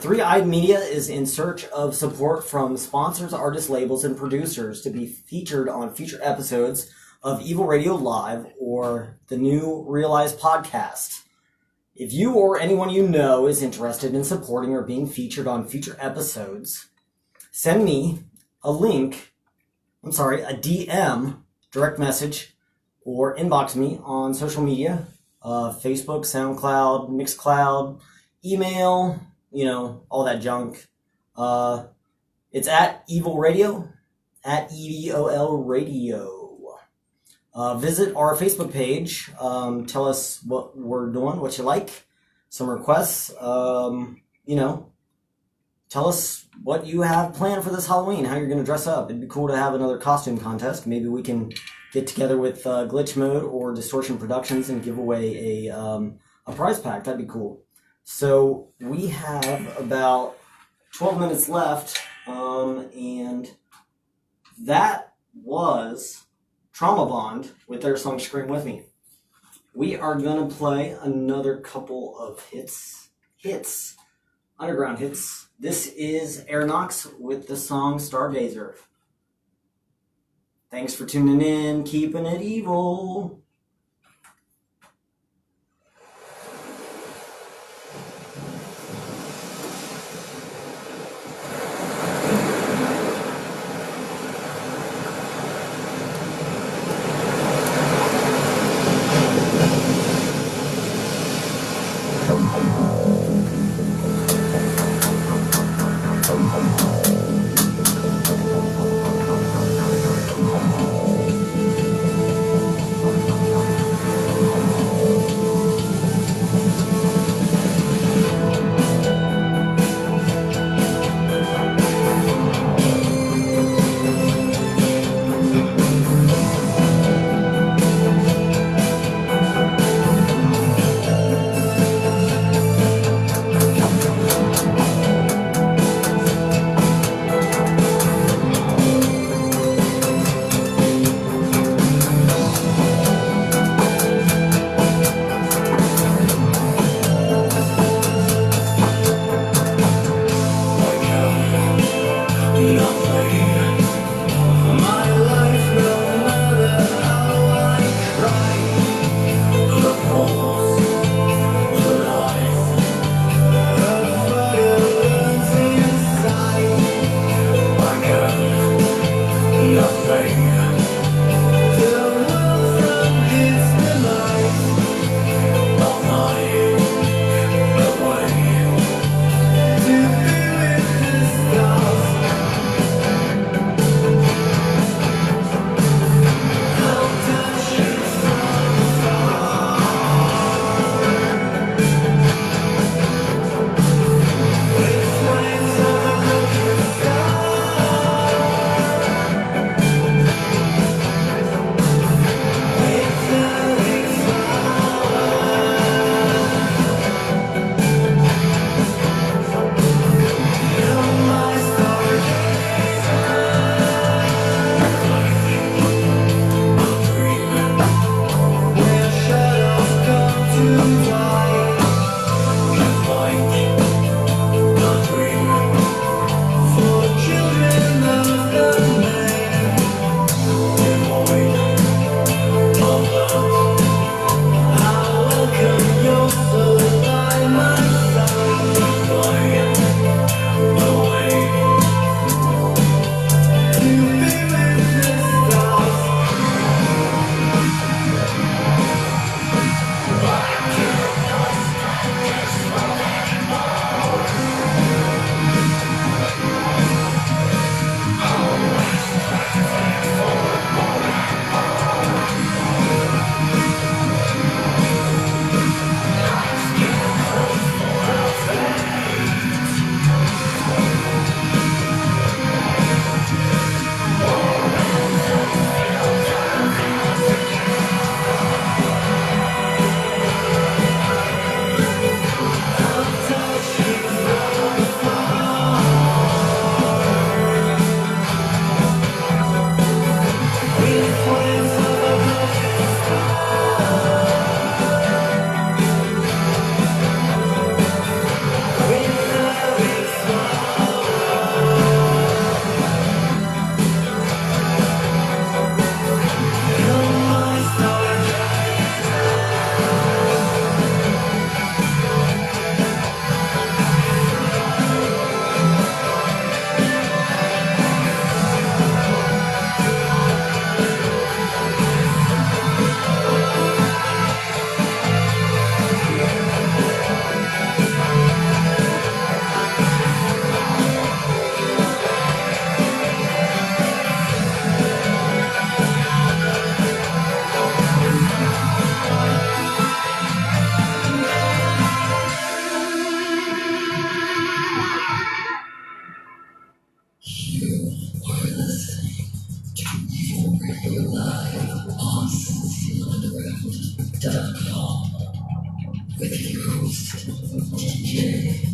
Three-Eyed Media is in search of support from sponsors, artists, labels, and producers to be featured on future episodes of Evil Radio Live or the new Realize podcast. If you or anyone you know is interested in supporting or being featured on future episodes, send me a DM, direct message, or inbox me on social media, Facebook, SoundCloud, Mixcloud, email, all that junk. It's at Evil Radio, at EVOL Radio. Visit our Facebook page. Tell us what we're doing, what you like, some requests. Tell us what you have planned for this Halloween, how you're going to dress up. It'd be cool to have another costume contest. Maybe we can get together with Glitch Mode or Distortion Productions and give away a prize pack. That'd be cool. So we have about 12 minutes left, and that was Trauma Bond with their song Scream With Me. We are going to play another couple of hits, underground hits. This is Airnox with the song Stargazer. Thanks for tuning in, keeping it evil.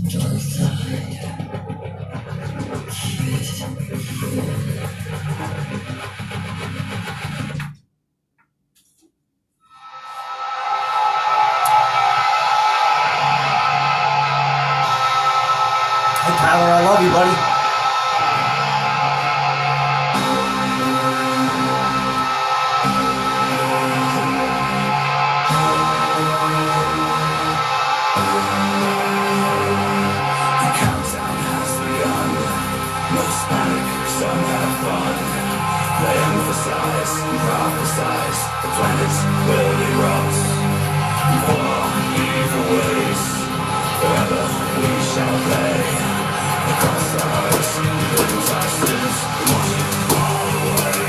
Hey Tyler, I love you, buddy. The countdown has begun. Most panic, some have fun. They emphasize and prophesize the planet will erupt. War, evil ways, forever we shall pay. Across our eyes, little our sins, we wash it all away.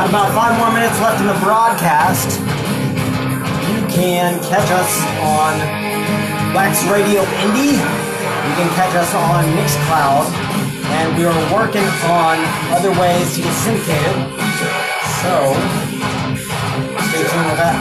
About 5 more minutes left in the broadcast. You can catch us on Wax Radio Indie. You can catch us on Mixcloud. And we are working on other ways to get syndicated. So, stay tuned with that.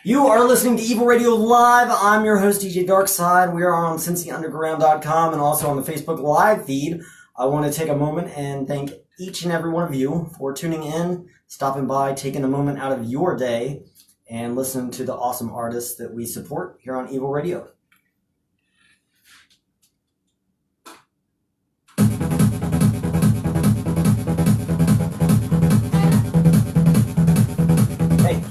You are listening to Evil Radio Live. I'm your host, DJ Darkside. We are on CincyUnderground.com and also on the Facebook Live feed. I want to take a moment and thank each and every one of you for tuning in, stopping by, taking a moment out of your day, and listening to the awesome artists that we support here on Evil Radio. Hey.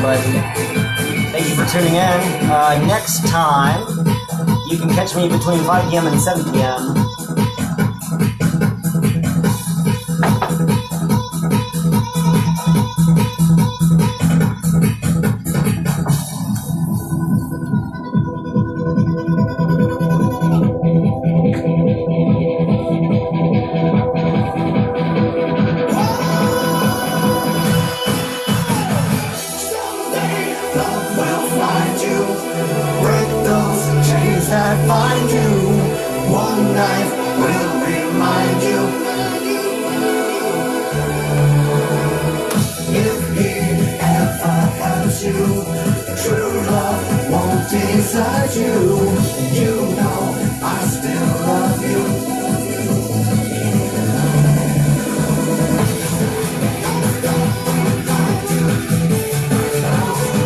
but thank you for tuning in. Next time, you can catch me between 5 p.m. and 7 p.m. That find you, one night will remind you. If he ever helps you, true love won't desert you. You know I still love you.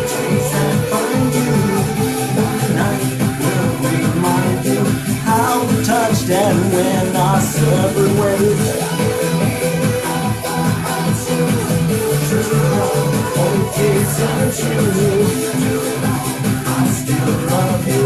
Chase and find you, one night remind you how we touched and when our separate ways. True love won't desert you. I still love you.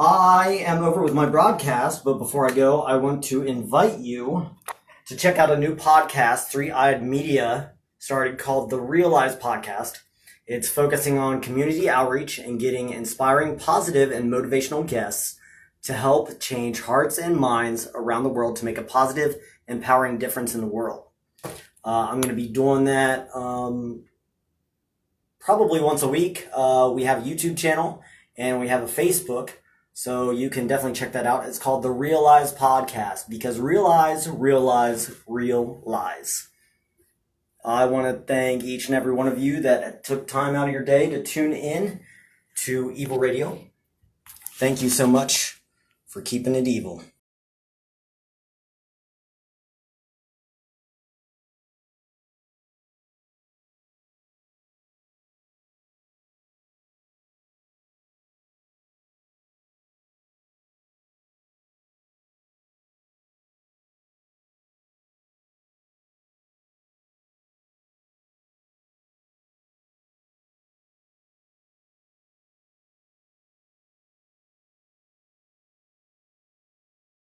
I am over with my broadcast, but before I go, I want to invite you to check out a new podcast, Three-Eyed Media started, called the Realize Podcast. It's focusing on community outreach and getting inspiring, positive, and motivational guests to help change hearts and minds around the world to make a positive, empowering difference in the world. I'm going to be doing that probably once a week. We have a YouTube channel and we have a Facebook. So you can definitely check that out. It's called the Realize Podcast because realize, realize. I want to thank each and every one of you that took time out of your day to tune in to Evil Radio. Thank you so much for keeping it evil.